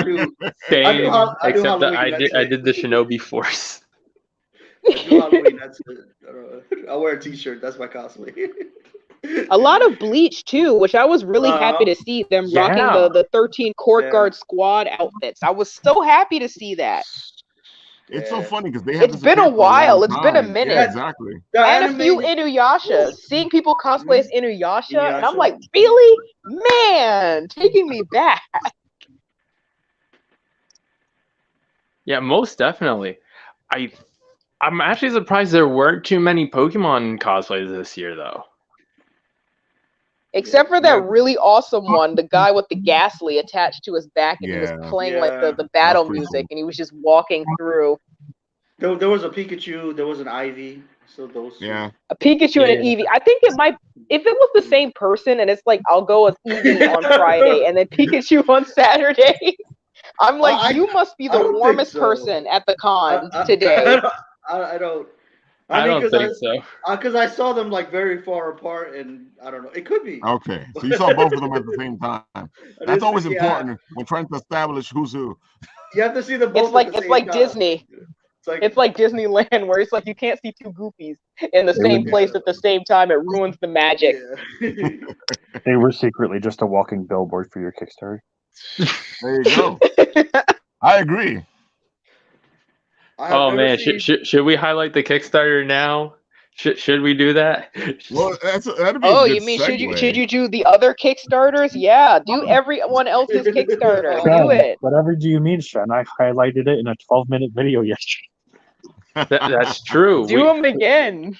do. Same, except that I did the Shinobi Force. I do Halloween. That's it. I wear a T-shirt. That's my cosplay. A lot of Bleach too, which I was really happy to see them rocking the 13 Court Guard Squad outfits. I was so happy to see that. It's so funny because they have. It's been a while. It's been a minute. Yeah, exactly. And a few Inuyashas. Seeing people cosplay as Inuyasha, and I'm like, really, man, taking me back. Yeah, most definitely. I'm actually surprised there weren't too many Pokemon cosplays this year, though. Except for that really awesome one, the guy with the Ghastly attached to his back, and he was playing like the battle music, and he was just walking through. There was a Pikachu, there was an Ivy, so those. Yeah. A Pikachu and an Eevee. I think it might, if it was the same person, and it's like, I'll go with Eevee on Friday, and then Pikachu on Saturday. I'm like, you must be the warmest person at the con today. I don't. I don't think so. Because I saw them like very far apart, and I don't know. It could be. Okay, so you saw both of them at the same time. That's always important when trying to establish who's who. You have to see the both. It's like Disney. It's like Disneyland, where it's like you can't see two goofies in the same place at the same time. It ruins the magic. Yeah. They were secretly just a walking billboard for your Kickstarter. There you go. I agree. Oh man, should we highlight the Kickstarter now? Should we do that? Well, that'd be a good you mean segue. should you do the other Kickstarters? Yeah, do everyone else's Kickstarter. Do it. Whatever do you mean, Sean? I highlighted it in a 12-minute video yesterday. That's true. Do them again.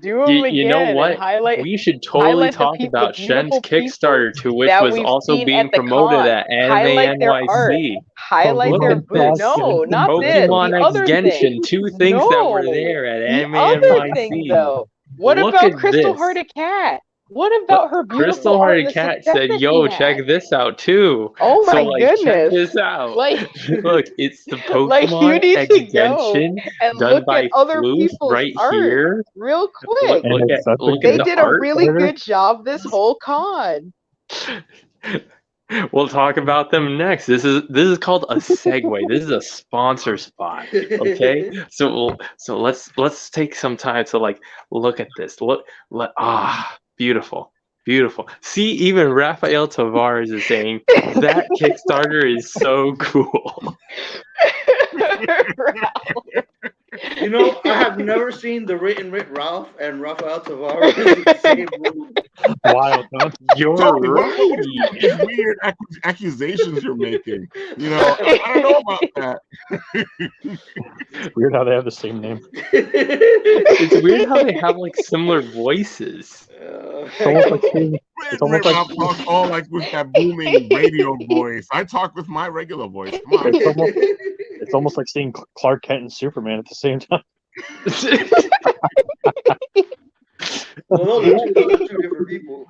Do them again. You know what? We should totally talk about Shen's Kickstarter, to which was also being promoted at Animenyc. Highlight their booth. No, not Pokemon this. X Genshin, two things that were there at Animenyc. What about Crystal Hearted Cat? What about her beautiful Crystal Hearted Cat said, "Yo, check this out too." Oh my goodness! Check this out. Look, it's the Pokemon X Genshin done by other Floof right here. Real quick. They did a really good job this whole con. We'll talk about them next. This is called a segue. This is a sponsor spot. Okay, so let's take some time to look at this. Beautiful. See, even Rafael Tavares is saying that Kickstarter is so cool. You know, I have never seen the written Ralph and Rafael Tavares in the same room. Wild, huh? You're right. These weird accusations you're making. You know, I don't know about that. Weird how they have the same name. It's weird how they have similar voices. It's almost like Ralph talks all with that booming radio voice. I talk with my regular voice. Come on. It's almost like seeing Clark Kent and Superman at the same time. Well, those are two different people.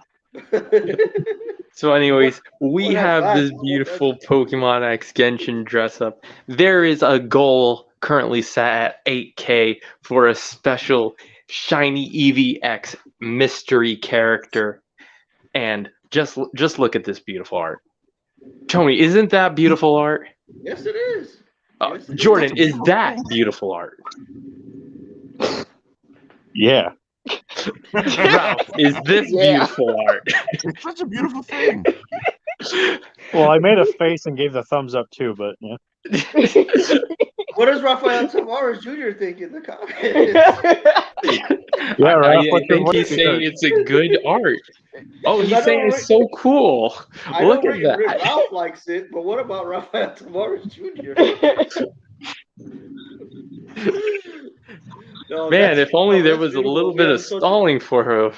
So anyways, we have this beautiful Pokemon X Genshin dress up. There is a goal currently set at 8K for a special shiny Eevee X mystery character. And just look at this beautiful art. Tony, isn't that beautiful art? Yes, it is. Jordan, is that beautiful art? Yeah. Ralph, is this beautiful art? It's such a beautiful thing. Well, I made a face and gave the thumbs up too, but yeah. What does Rafael Tavares Jr. think in the comments? Yeah, right. I think he's saying it's a good art. Oh, he's saying it's so cool. Look at that. Ralph likes it, but what about Rafael Tavares Jr.? No, man, if only there was a little bit of stalling for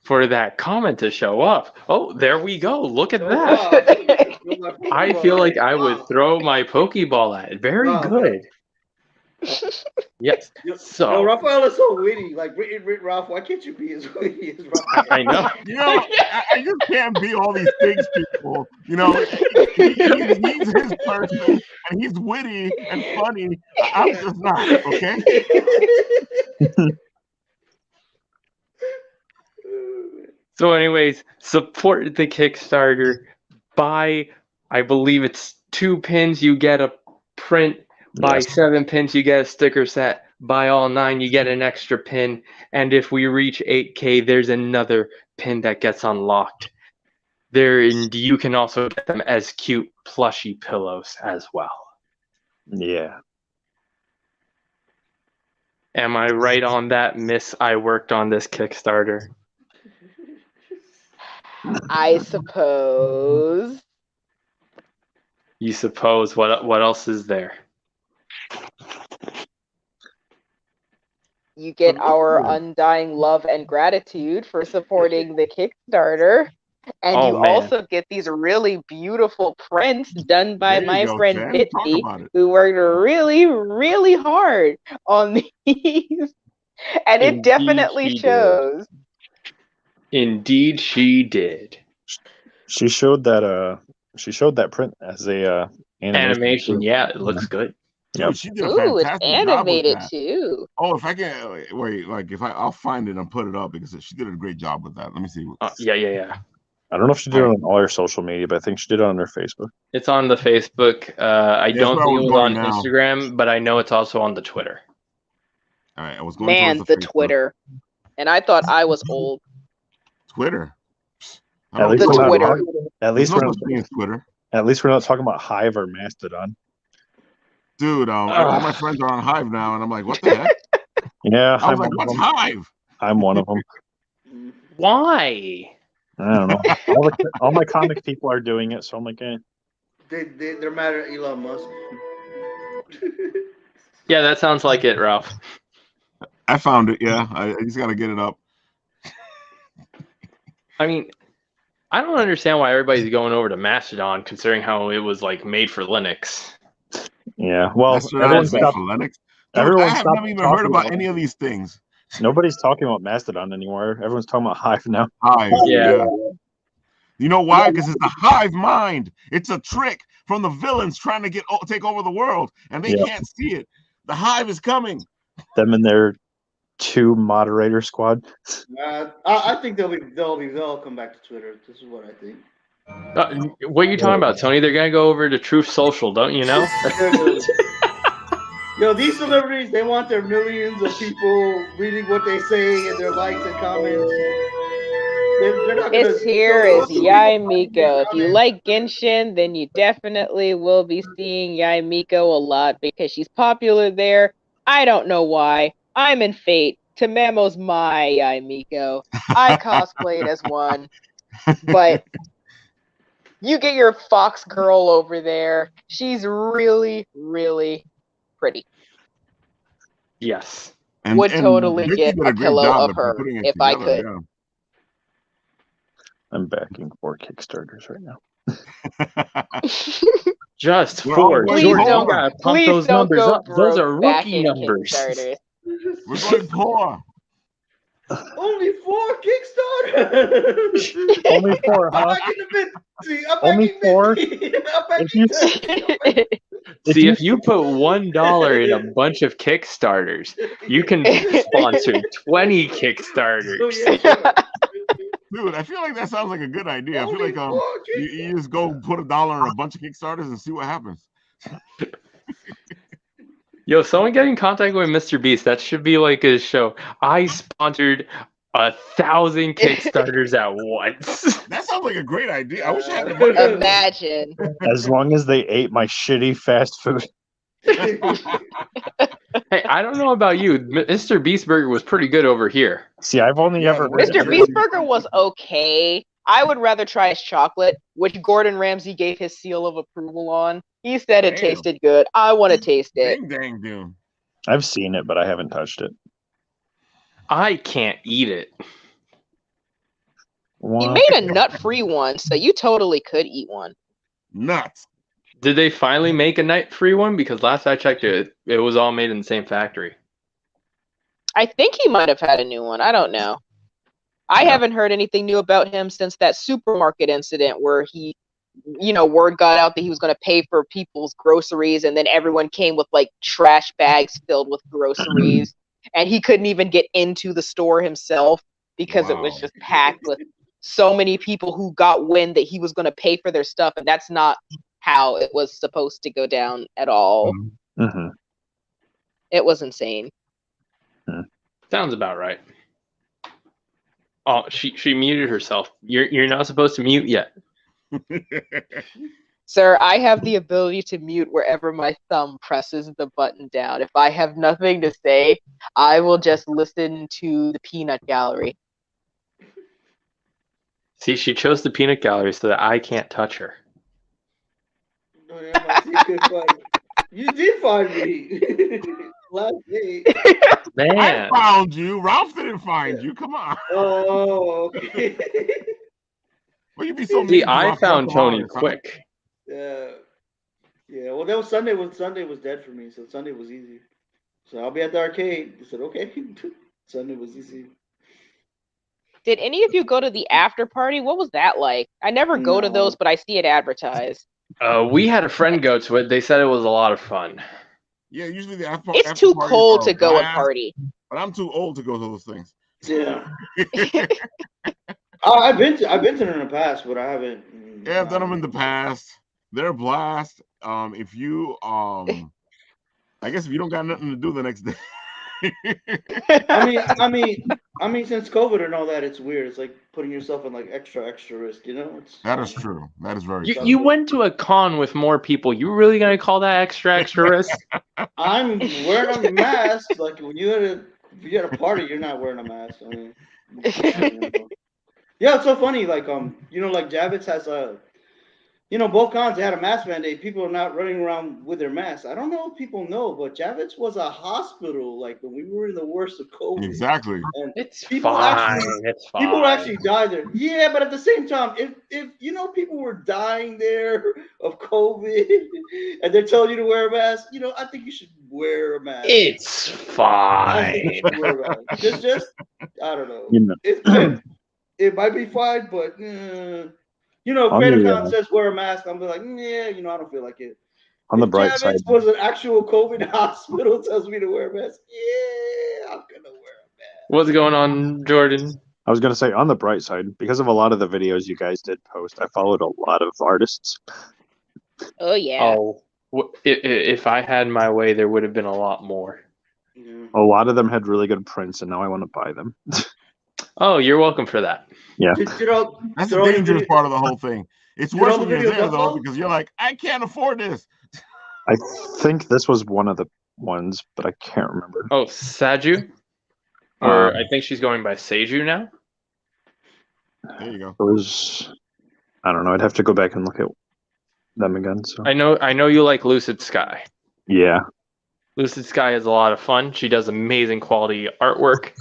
that comment to show up. Oh, there we go. Look at that. I feel like I would throw my Pokeball at it. Very good. Yes. So Raphael is so witty. Like, Ralph, why can't you be as witty as Raphael? I know. I just can't be all these things, people. He's his person, and he's witty and funny. I'm just not, okay? So, anyways, support the Kickstarter. Buy, I believe it's 2 pins, you get a print. Buy 7 pins, you get a sticker set. Buy all 9, you get an extra pin. And if we reach 8K, there's another pin that gets unlocked. You can also get them as cute plushy pillows as well. Yeah. Am I right on that, Miss? I worked on this Kickstarter. I suppose. You suppose what else is there? You get our undying love and gratitude for supporting the Kickstarter. And also get these really beautiful prints done by my friend Bitsy, who worked really, really hard on these. And it definitely shows. Indeed, she did. She showed that print as a animation. Yeah, it looks good. Dude, she did a fantastic it's animated job with that. too. Oh, if I can wait, I'll find it and put it up because she did a great job with that. Let me see. Yeah. I don't know if she did it on all her social media, but I think she did it on her Facebook. It's on the Facebook. I don't think it was on Instagram, but I know it's also on the Twitter. All right, I was going the Twitter, and I thought I was old. Twitter. At least the Twitter. At least we're not Twitter. At least we're not talking about Hive or Mastodon. Dude, all my friends are on Hive now, and I'm like, what the heck? Yeah, I was like, what's Hive? I'm one of them. Why? I don't know. All my comic people are doing it, so I'm like, eh. They're mad at Elon Musk. Yeah, that sounds like it, Ralph. I found it. Yeah, I just got to get it up. I mean, I don't understand why everybody's going over to Mastodon, considering how it was like made for Linux. Yeah, well, everyone's made for Linux. Dude, I haven't even heard about any of these things. Nobody's talking about Mastodon anymore. Everyone's talking about Hive now. Hive, yeah. You know why? Because it's the hive mind. It's a trick from the villains trying to take over the world, and they can't see it. The hive is coming. Them and their 2 moderator squad. I think they'll come back to Twitter. This is what I think. What are you talking about, Tony? They're gonna go over to Truth Social, don't you know? These celebrities, they want their millions of people reading what they say and their likes and comments. This here is Yai Miko. If you like Genshin, then you definitely will be seeing Yai Miko a lot because she's popular there. I don't know why. I'm in Fate. Tamamo's my Yai Miko. I cosplayed as one. But you get your Fox girl over there. She's really, really pretty. Yes. Would totally get a pillow of her if I could. Yeah. I'm backing 4 Kickstarters right now. Just 4. Please don't go up. Those are rookie numbers. We're going poor. Only 4 Kickstarters. Only 4, huh? Only 4. If you put $1 in a bunch of Kickstarters, you can sponsor 20 Kickstarters. Dude, I feel like that sounds like a good idea. I feel like you just go put $1 in a bunch of Kickstarters and see what happens. Yo, someone get in contact with Mr. Beast. That should be like his show. I sponsored 1,000 Kickstarters at once. That sounds like a great idea. I wish I had the money. Imagine. As long as they ate my shitty fast food. Hey, I don't know about you. Mr. Beast Burger was pretty good over here. See, I've only ever heard Mr. Beast Burger was okay. I would rather try his chocolate, which Gordon Ramsay gave his seal of approval on. He said it tasted good. I want to taste it. Dang, dude. I've seen it, but I haven't touched it. I can't eat it. He made a nut-free one, so you totally could eat one. Nuts. Did they finally make a night-free one? Because last I checked it was all made in the same factory. I think he might have had a new one. I don't know. I haven't heard anything new about him since that supermarket incident where he, word got out that he was going to pay for people's groceries, and then everyone came with like trash bags filled with groceries, and he couldn't even get into the store himself because it was just packed with so many people who got wind that he was going to pay for their stuff, and that's not how it was supposed to go down at all. Mm-hmm. It was insane. Sounds about right. Oh, she muted herself. You're not supposed to mute yet. Sir, I have the ability to mute wherever my thumb presses the button down. If I have nothing to say, I will just listen to the peanut gallery. See, she chose the peanut gallery so that I can't touch her. No, yeah, my secret find. You did find me last day. Man, I found you. Ralph didn't find you. Come on. Oh, okay. Well, you be so mean. see, to I Ralph, found come on, Tony son. quick. Yeah. Well, that was Sunday. Sunday was dead for me, so Sunday was easy. So I'll be at the arcade. I said, okay. Sunday was easy. Did any of you go to the after party? What was that like? I never go to those, but I see it advertised. We had a friend go to it. They said it was a lot of fun. Yeah, usually the after It's too parties cold are to a go and blast, party. but I'm too old to go to those things. Yeah. I've been to them in the past, but I haven't. Yeah, I've done them in the past. They're a blast. If you I guess if you don't got nothing to do the next day. I mean, since COVID and all that, it's weird. It's like putting yourself in like extra risk. That is true. That is very true. You went to a con with more people. You really gonna call that extra risk? I'm wearing a mask. Like when if you at a party, you're not wearing a mask. I mean, yeah, it's so funny. Like like Javits has both cons, they had a mask mandate. People are not running around with their masks. I don't know if people know, but Javits was a hospital, like when we were in the worst of COVID. Exactly. And it's people fine. People actually died there. Yeah, but at the same time, if people were dying there of COVID and they're telling you to wear a mask, I think you should wear a mask. It's fine. Wear a mask. Just I don't know. It might be fine, but Creative Con says wear a mask. I'm like, yeah, I don't feel like it. On the bright side, was an actual COVID hospital tells me to wear a mask. Yeah, I'm gonna wear a mask. What's going on, Jordan? I was gonna say on the bright side, because of a lot of the videos you guys did post, I followed a lot of artists. Oh yeah. Oh, if I had my way, there would have been a lot more. Yeah. A lot of them had really good prints, and now I want to buy them. Oh, you're welcome for that. Yeah. That's the dangerous part of the whole thing. It's worse when you're there, though, because you're like, I can't afford this. I think this was one of the ones, but I can't remember. Oh, Saju? Or I think she's going by Seiju now. There you go. It was, I don't know. I'd have to go back and look at them again. So I know you like Lucid Sky. Yeah. Lucid Sky is a lot of fun. She does amazing quality artwork.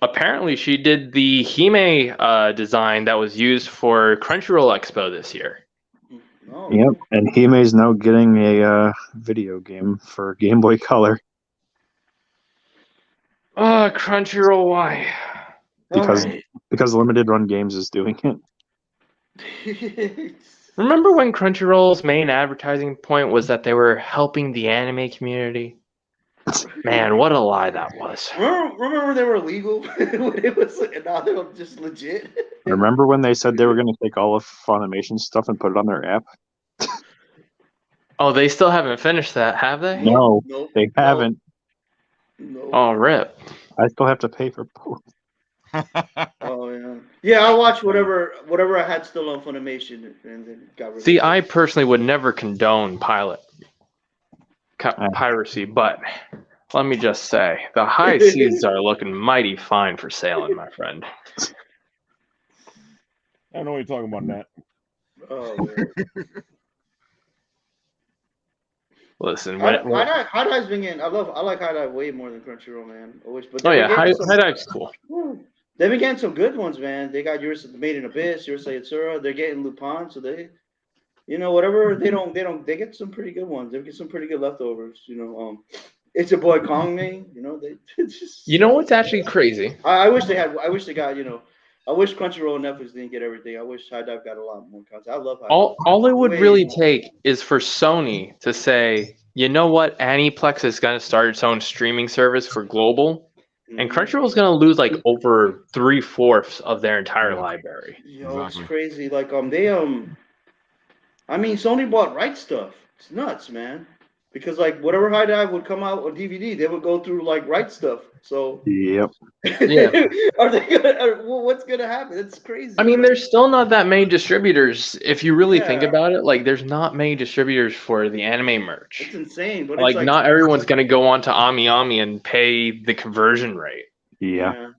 Apparently, she did the Hime design that was used for Crunchyroll Expo this year. Oh. Yep, and Hime is now getting a video game for Game Boy Color. Crunchyroll, why? Because Limited Run Games is doing it. Remember when Crunchyroll's main advertising point was that they were helping the anime community? Man, what a lie that was. Remember when they were illegal? When it was, and now they're just legit. Remember when they said they were going to take all of Funimation stuff and put it on their app? Oh, they still haven't finished that, have they? No, Nope. they haven't. No. Oh, rip. I still have to pay for both. Oh yeah. Yeah, I watched whatever I had still on Funimation, and then got rid of See, it. I personally would never condone piracy, but let me just say, the high seas are looking mighty fine for sailing, my friend. I don't know what you're talking about, Nat. Oh man. Listen, High Dive's been getting. I like High Dive way more than Crunchyroll, man. Always, but High Dive's cool. They've been getting some good ones, man. They got yours Made in Abyss, yours Yatsura. They're getting Lupin, so they're whatever they get some pretty good ones. They get some pretty good leftovers. It's your boy Kong me. They just. You know what's actually crazy? I wish they had. I wish they got. I wish Crunchyroll and Netflix didn't get everything. I wish High Dive got a lot more content. I love High Dive. All it would Way really more. take is for Sony to say, you know what, Aniplex is going to start its own streaming service for global, and Crunchyroll is going to lose like over 3/4 of their entire library. Yo, it's crazy. Like they I mean, Sony bought right stuff. It's nuts, man. Because like whatever High Dive would come out on DVD, they would go through like right stuff. So Yep. Yeah. are they gonna? What's gonna happen? It's crazy. I mean, there's still not that many distributors. If you really think Yeah. about it, like there's not many distributors for the anime merch. It's insane, but Like it's not everyone's going to go on to Ami and pay the conversion rate. Yeah.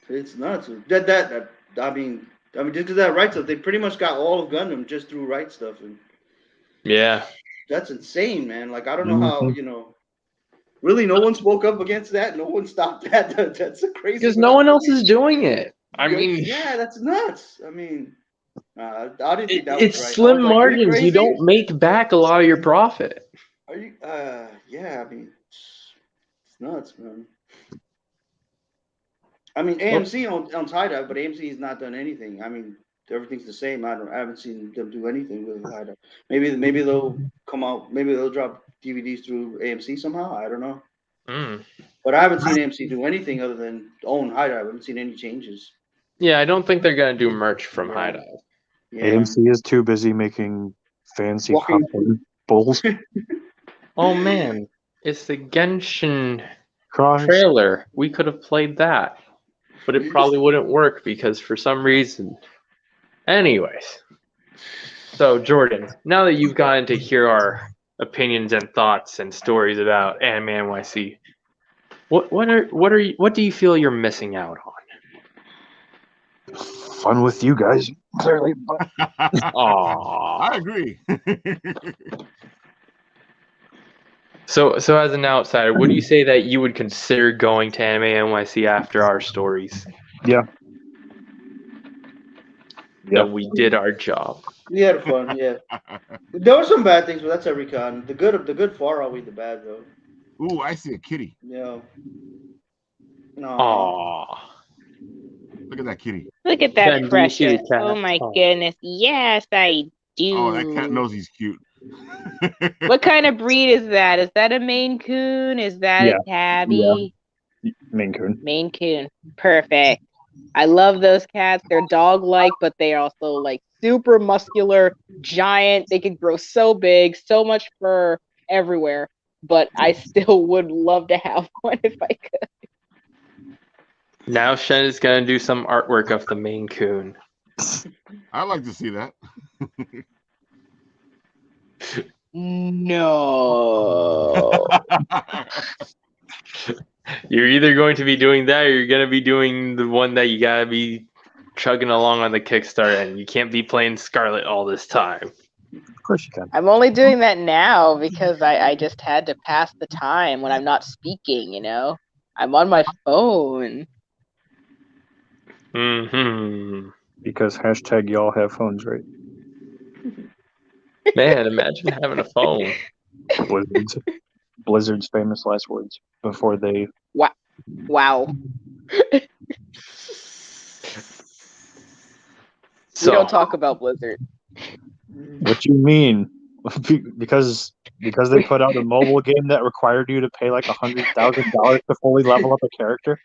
It's nuts. That I mean, just to that right stuff, they pretty much got all of Gundam just through right stuff, and Yeah. that's insane, man. Like I don't know how really no one spoke up against that. No one stopped that. That's a crazy. Because no one else is doing it. I mean, yeah, that's nuts. I mean, I didn't think that it's was right. slim I was like, margins. You don't make back a lot of your profit. Are you? Yeah. I mean, it's nuts, man. I mean, AMC owns High Dive, but AMC has not done anything. I mean, everything's the same. I haven't seen them do anything with High Dive. Maybe they'll come out. Maybe they'll drop DVDs through AMC somehow. I don't know. But I haven't seen AMC do anything other than own High Dive. I haven't seen any changes. Yeah, I don't think they're gonna do merch from High Dive. Yeah. AMC is too busy making fancy popcorn bowls. Oh man, it's the Genshin trailer. We could have played that, but it probably wouldn't work because for some reason. Anyways, so Jordan, now that you've gotten to hear our opinions and thoughts and stories about Anime NYC, what do you feel you're missing out on? Fun with you guys, clearly. Aww. I agree. So as an outsider, would you say that you would consider going to Anime NYC after our stories? Yeah. That we did our job. We had fun, yeah. There were some bad things, but that's every con. The good far outweigh the bad, though. Ooh, I see a kitty. Yeah. No. Aww. Look at that kitty. Look at that precious. Oh my goodness. Yes, I do. Oh, that cat knows he's cute. What kind of breed is that? Is that a Maine Coon? Is that a tabby? Yeah. Maine Coon. Maine Coon. Perfect. I love those cats. They're dog-like, but they are also like super muscular, giant. They could grow so big, so much fur everywhere. But I still would love to have one if I could. Now Shen is gonna do some artwork of the Maine Coon. I'd like to see that. No. You're either going to be doing that or you're going to be doing the one that you got to be chugging along on the Kickstarter, and you can't be playing Scarlet all this time. Of course you can. I'm only doing that now because I just had to pass the time when I'm not speaking, you know? I'm on my phone. Mm-hmm. Because hashtag y'all have phones, right? Man, imagine having a phone. Blizzard's famous last words before they... Wow. So, we don't talk about Blizzard. What you mean? Because they put out a mobile game that required you to pay like $100,000 to fully level up a character?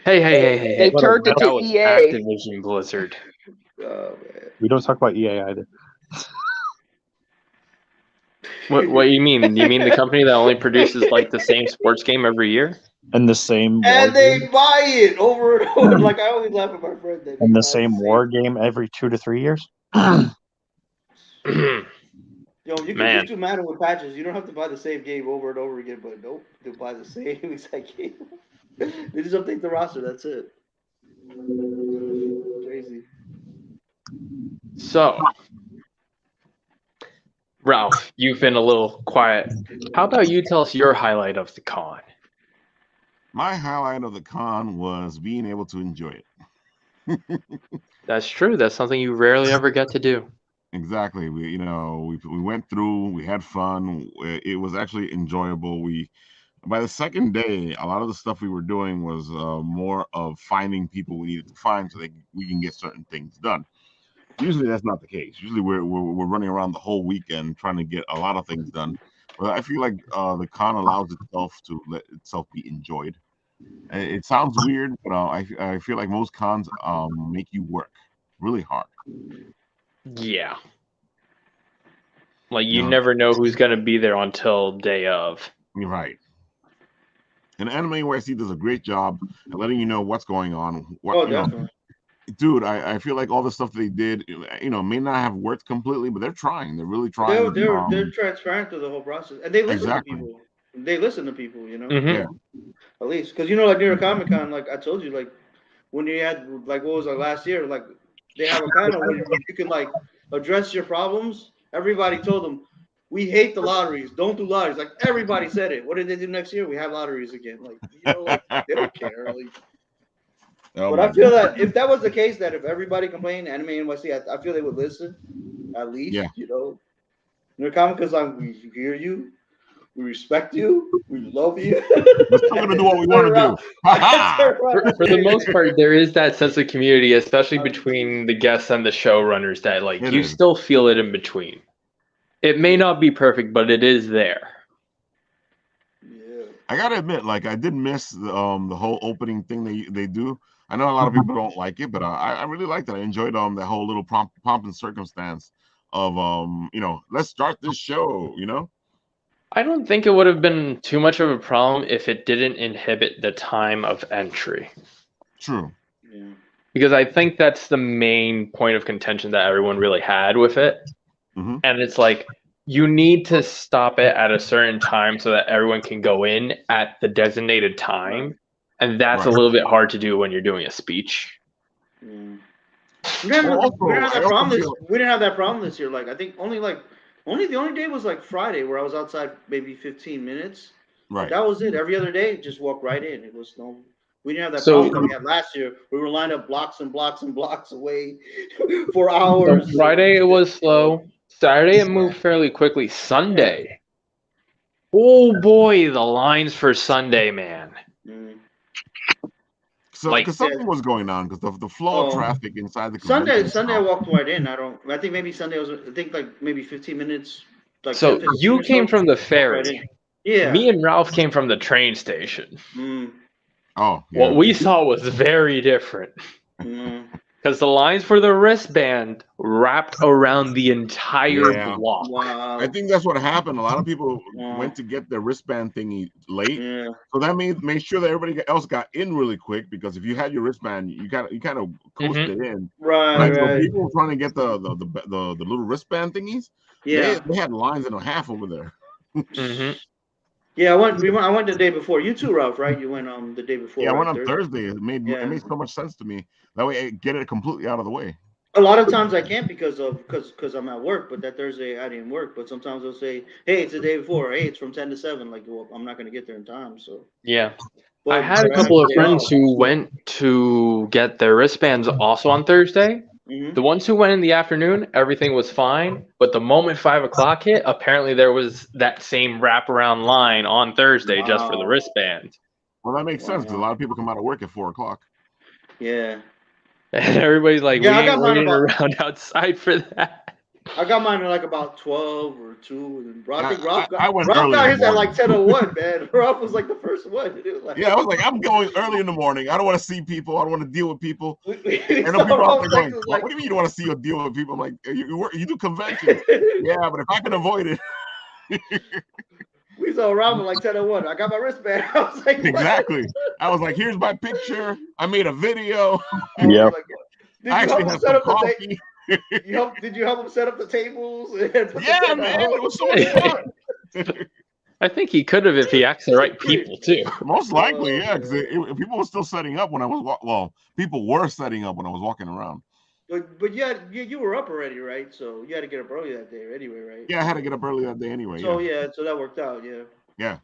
Hey. They turned it to EA. Activision Blizzard. Oh, man. We don't talk about EA either. What do you mean? You mean the company that only produces like the same sports game every year? And the same And they buy it over and over. Like I always laugh at my friend. And the same war game every 2 to 3 years? Yo, you can just do matter with patches. You don't have to buy the same game over and over again, but nope, they buy the same exact game. They just update the roster, that's it. Crazy. So, Ralph, you've been a little quiet. How about you tell us your highlight of the con? My highlight of the con was being able to enjoy it. That's true. That's something you rarely ever get to do. Exactly. We went through. We had fun. It was actually enjoyable. By the second day, a lot of the stuff we were doing was more of finding people we needed to find so that we can get certain things done. Usually that's not the case. Usually we're running around the whole weekend trying to get a lot of things done. But I feel like the con allows itself to let itself be enjoyed. It sounds weird, but I feel like most cons make you work really hard. Yeah. Like, You you know, never know who's going to be there until day of. you're right. And Animenyc does a great job at letting you know what's going on. Definitely. Dude, I feel like all the stuff they did, may not have worked completely, but they're trying. They're really trying. They're transparent through the whole process, and they listen to Exactly. people. They listen to people, Mm-hmm. Yeah. At least, because like New York Comic Con, like I told you, like when you had like what was it last year, like they have a panel where you can like address your problems. Everybody told them, we hate the lotteries. Don't do lotteries. Like everybody said it. What did they do next year? We have lotteries again. Like like they don't care. Like, but I feel that if that was the case, that if everybody complained, Animenyc, I feel they would listen. At least, Yeah. New York Comic Con's like, we hear you. We respect you. We love you. We're still gonna do what we want to do. For the most part, there is that sense of community, especially between the guests and the showrunners, that like you still feel it in between. It may not be perfect, but it is there. Yeah. I gotta admit, like I did miss the whole opening thing they do. I know a lot of people don't like it, but I really liked it. I enjoyed that whole little pomp and circumstance of let's start this show. I don't think it would have been too much of a problem if it didn't inhibit the time of entry. True. Yeah. Because I think that's the main point of contention that everyone really had with it. Mm-hmm. And it's like, you need to stop it at a certain time so that everyone can go in at the designated time. Right. And that's a little bit hard to do when you're doing a speech. Yeah. We didn't have that problem this year. Like I think the only day was like Friday where I was outside maybe 15 minutes. Right. That was it. Every other day, just walk right in. It was we didn't have that problem that we had last year. We were lined up blocks and blocks and blocks away for hours. So Friday it was slow. Saturday it moved fairly quickly. Sunday. Oh boy, the lines for Sunday, man. Mm. So because something was going on, because the flow of traffic inside the convention. Sunday I walked right in. I think maybe Sunday like maybe 15 minutes. Like so you came from the ferry. Yeah. Me and Ralph came from the train station. Mm. Oh. Yeah. What we saw was very different. Because the lines for the wristband wrapped around the entire block. Wow. I think that's what happened. A lot of people went to get their wristband thingy late, so that made sure that everybody else got in really quick. Because if you had your wristband, you kind of coasted in. Right. So people were trying to get the little wristband thingies. Yeah. They had lines and a half over there. Yeah, I went the day before. You too, Ralph, right? You went the day before. Yeah, I went on Thursday. It made so much sense to me. That way I get it completely out of the way. A lot of times I can't because I'm at work, but that Thursday I didn't work. But sometimes they'll say, hey, it's the day before. Hey, it's from 10 to 7. Like, well, I'm not going to get there in time. So yeah. But I had a couple of friends who went to get their wristbands also on Thursday. The ones who went in the afternoon, everything was fine. But the moment 5 o'clock hit, apparently there was that same wraparound line on Thursday just for the wristband. Well, that makes sense because a lot of people come out of work at 4 o'clock. Yeah. And everybody's like, we ain't waiting around outside for that. I got mine at like about 12 or 2. And Ralph got his at like 10:01, man. Ralph was like the first one. I was like, I'm going early in the morning. I don't want to see people. I don't want to deal with people. And people out there going, what do you mean you don't want to see or deal with people? I'm like, you do conventions. Yeah, but if I can avoid it. We saw Ralph at like 10:01. I got my wristband. I was like, what? Exactly. I was like, here's my picture. I made a video. Yeah. I actually had some coffee. Did you help him set up the tables? Yeah, man, it was so much fun. I think he could have if he asked the right people too. Most likely, yeah, because people were still setting up when I was people were setting up when I was walking around. But you were up already, right? So you had to get up early that day anyway, right? Yeah, I had to get up early that day anyway. So so that worked out, yeah. Yeah.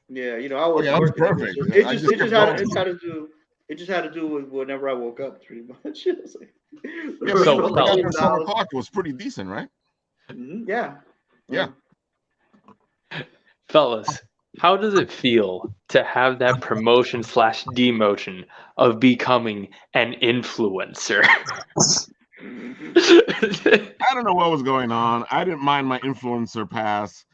Yeah, I was working. Perfect. It just had to do. It just had to do with whenever I woke up, pretty much. It was like, Yeah, but So, even like after $11. 7 o'clock, it was pretty decent, right? Yeah. Yeah. fellas, how does it feel to have that promotion / demotion of becoming an influencer? I don't know what was going on. I didn't mind my influencer pass.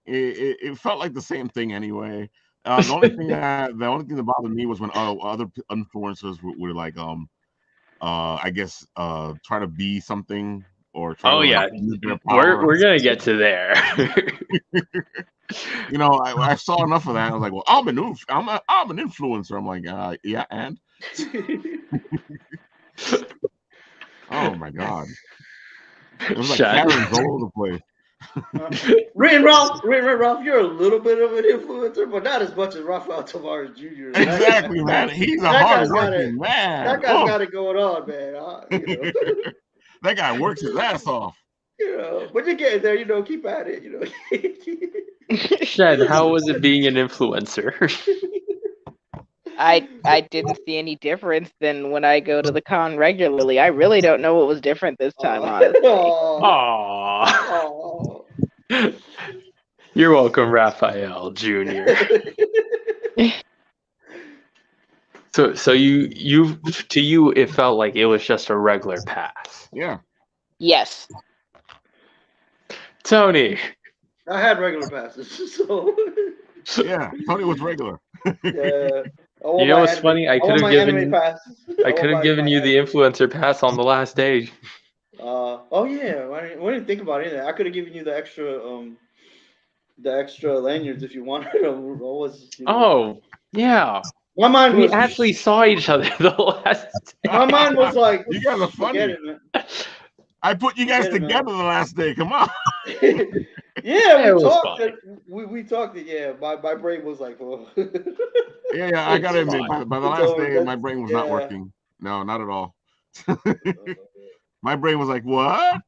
It felt like the same thing anyway. The only thing that bothered me was when other influencers would like I guess try to be something or try Oh to yeah, like use their power. we're gonna get to there. You know, I saw enough of that. I was like, well, I'm an influencer. I'm like, yeah, and oh my god, it was like Shut. Karens all over the place. Ray Ralph, you're a little bit of an influencer, but not as much as Rafael Tavares Jr. Exactly, man. He's a hard-working man. That guy's got it going on, man. You know. That guy works his ass off. You know, but you're getting there. You know, keep at it. You know. Shed, how was it being an influencer? I didn't see any difference than when I go to the con regularly. I really don't know what was different this time, honestly. Aww. You're welcome, Raphael Jr. So you to you it felt like it was just a regular pass. Yeah. Yes. Tony. I had regular passes, so yeah, Tony was regular. Yeah. You know what's funny? I could have given you the influencer pass on the last day. Oh yeah, I didn't think about it. I could have given you the extra lanyards if you wanted them. Oh yeah. My mind we was actually saw each other the last day. My mind was like, you guys are funny. It, I put you guys together the last day. Come on. Yeah, we talked. We talked. Yeah, my brain was like, oh. Yeah. I gotta admit, by the last day, my brain was not working. No, not at all. My brain was like, what?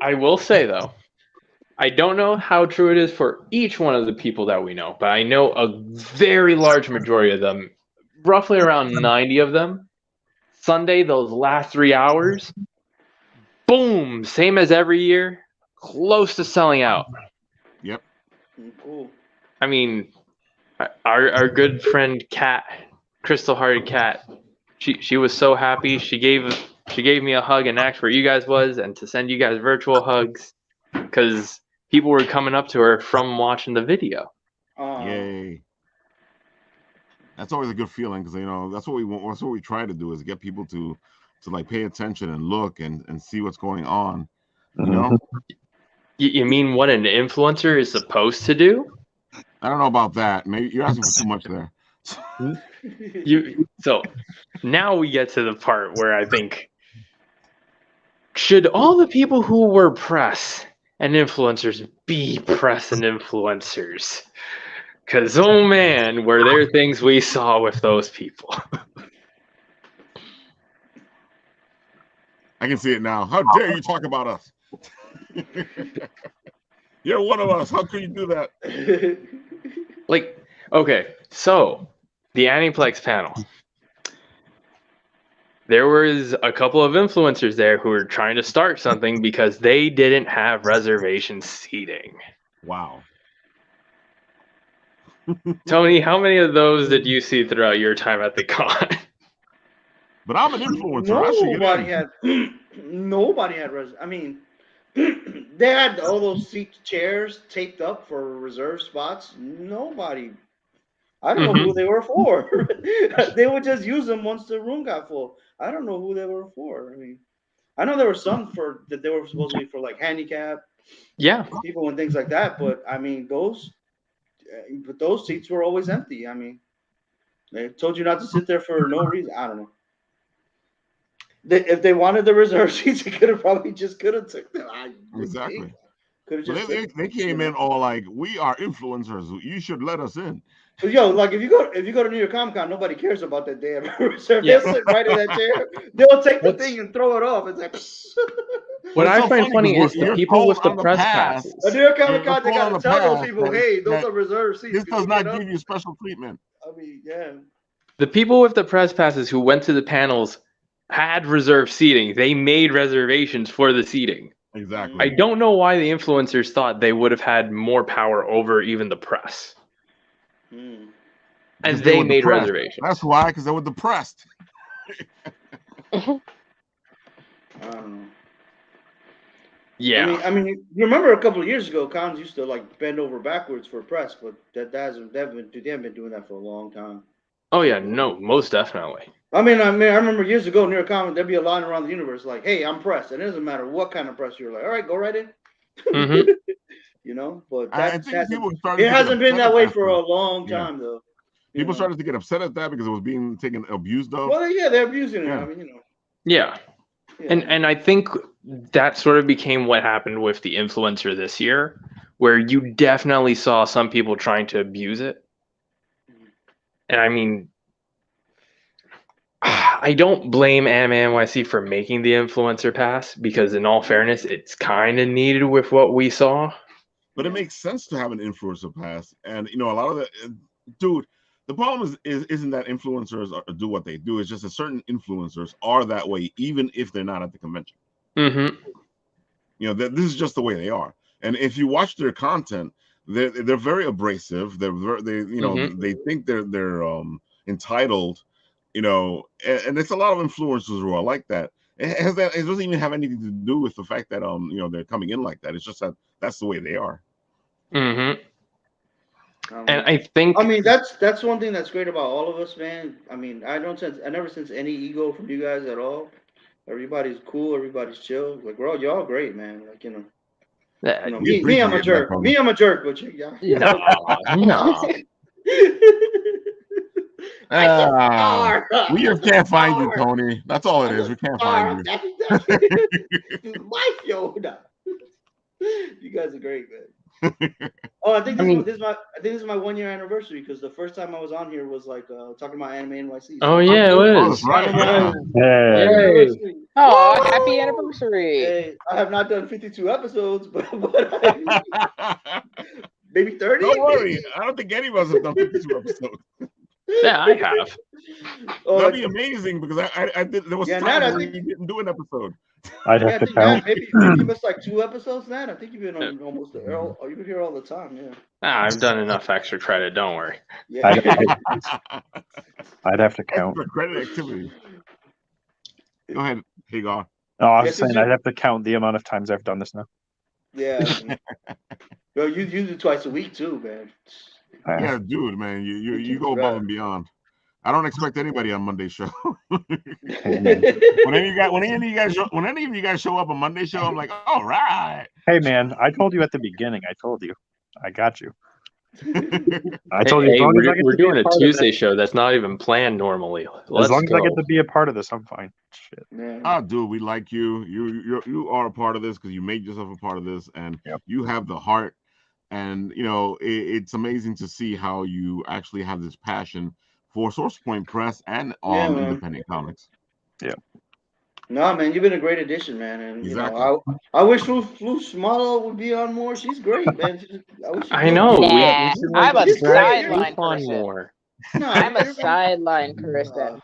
I will say though, I don't know how true it is for each one of the people that we know, but I know a very large majority of them, roughly around 90 of them. Sunday, those last 3 hours, boom, same as every year, close to selling out. Yep. Cool. I mean, our good friend Kat, Crystal Hearted Kat, she was so happy. She gave me a hug and asked where you guys was and to send you guys virtual hugs because people were coming up to her from watching the video. Yay. That's always a good feeling because that's what we want. That's what we try to do is get people to like pay attention and look and see what's going on. You know. You mean what an influencer is supposed to do? I don't know about that. Maybe you're asking for too much there. So now we get to the part where I think should all the people who were press and influencers be press and influencers? Because, oh man, were there things we saw with those people. I can see it now. How dare you talk about us? You're one of us. How could you do that? Like, okay, so the Aniplex panel. There was a couple of influencers there who were trying to start something because they didn't have reservation seating. Wow. Tony, how many of those did you see throughout your time at the con? But I'm an influencer. Nobody had I mean, they had all those chairs taped up for reserved spots. Nobody. I don't know who they were for. They would just use them once the room got full. I don't know who they were for. I mean, I know there were some that they were supposed to be for like handicap, people and things like that. But I mean, those seats were always empty. I mean, they told you not to sit there for no reason. I don't know. If they wanted the reserve seats, they could have took them. Exactly. They came in all like, "We are influencers. You should let us in." Yo, like if you go to New York Comic Con, nobody cares about that damn reserve. They'll sit right in that chair. They'll take the thing and throw it off. It's like. What I find funny is the people with the press passes. At New York Comic Con, they gotta tell those people, "Hey, those are reserved seats." This does not give you special treatment. I mean, yeah. The people with the press passes who went to the panels had reserved seating. They made reservations for the seating. Exactly. I don't know why the influencers thought they would have had more power over even the press. As they made depressed. reservations. That's why, because they were depressed. I don't know. Yeah. I mean, you remember a couple of years ago, cons used to like bend over backwards for press, but they haven't been doing that for a long time. Oh yeah, no, most definitely. I remember years ago near a comic, there'd be a line around the universe like, "Hey, I'm press," and it doesn't matter what kind of press you're like. All right, go right in. Mm-hmm. You know, but I think people it hasn't been that way for a long time though. People started to get upset at that because it was being taken abused of. Well, yeah, they're abusing it. Yeah. I mean, you know. Yeah. And I think that sort of became what happened with the influencer this year, where you definitely saw some people trying to abuse it. And I mean, I don't blame Animenyc for making the influencer pass because, in all fairness, it's kind of needed with what we saw. But it makes sense to have an influencer pass, and you know, a lot of the dude. The problem isn't that influencers do what they do. It's just that certain influencers are that way, even if they're not at the convention. Mm-hmm. You know, this is just the way they are. And if you watch their content, they're very abrasive. They think they're entitled. You know, and it's a lot of influencers who are like that. It doesn't even have anything to do with the fact that they're coming in like that. It's just that that's the way they are. Mm-hmm. And I think that's one thing that's great about all of us, man. I mean, I never sense any ego from you guys at all. Everybody's cool, everybody's chill. Like you're all great, man. Like me, I'm a jerk. Me, I'm a jerk, but you, no. We just can't find you, Tony. That's all it is. We can't find you. My Yoda. You guys are great, man. Oh, I think this is my 1 year anniversary because the first time I was on here was like talking about Animenyc. Oh yeah, it was. Right. Yay. Oh, happy anniversary! Hey, I have not done 52 episodes, but maybe 30. Don't worry, I don't think any of us have done 52 episodes. Yeah, I have. That'd be amazing because I did. There was times where you didn't do an episode. I'd have to count. Maybe you missed like 2 episodes, Nat. I think you've been on almost you've been here all the time. Yeah. I've done enough extra credit. Don't worry. Yeah. I'd have to count. Extra credit activity. Go ahead, Hagar. No, I was saying I'd have to count the amount of times I've done this now. Yeah. Bro, you do twice a week too, man. Yeah, dude, man, you go above and beyond. I don't expect anybody on Monday show. when any of you guys show up on Monday show, I'm like, all right. Hey man, I told you at the beginning. I told you, I got you. I told you. Hey, we're doing a Tuesday show that's not even planned normally. As long as I get to be a part of this, I'm fine. Shit. Dude, we like you. You are a part of this because you made yourself a part of this, and you have the heart. And you know, it's amazing to see how you actually have this passion for Source Point Press and independent comics. Yeah. No, man, you've been a great addition, man. And exactly. I wish Floosh Model would be on more. She's great, man. I know. I'm a sideline person. More. No, I'm a sideline person.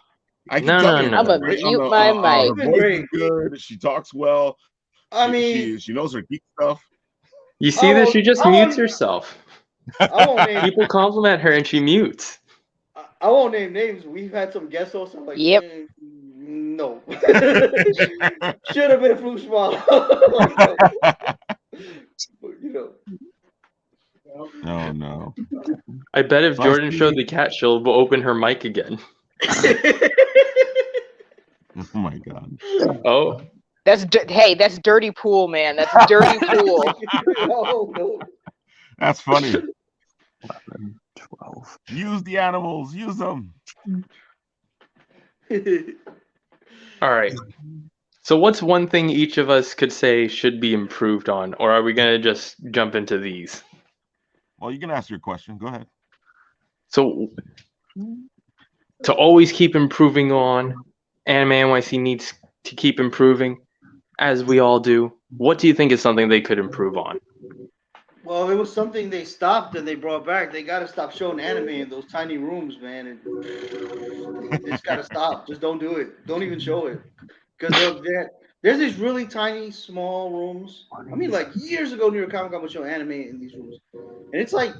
I'm gonna mute my mic. Her voice is good. She talks well. I mean, she knows her geek stuff. You see this? She just mutes herself. People compliment her and she mutes. I won't name names. We've had some guest hosts. I'm like, no. Should have been Floosh Model. You know. Oh no. I bet if Jordan showed the cat, she'll open her mic again. Oh my god. Oh. That's dirty pool, man. That's dirty pool. No. That's funny. 11, 12. Use the animals. Use them. All right. So what's one thing each of us could say should be improved on, or are we gonna just jump into these? Well, you can ask your question. Go ahead. So to always keep improving on, Animenyc needs to keep improving, as we all do. What do you think is something they could improve on? Well, it was something they stopped and they brought back. They got to stop showing anime in those tiny rooms, man. And they just got to stop. Just don't do it. Don't even show it. Because there's these really tiny, small rooms. I mean, like years ago, New York Comic Con would show anime in these rooms. And it's like,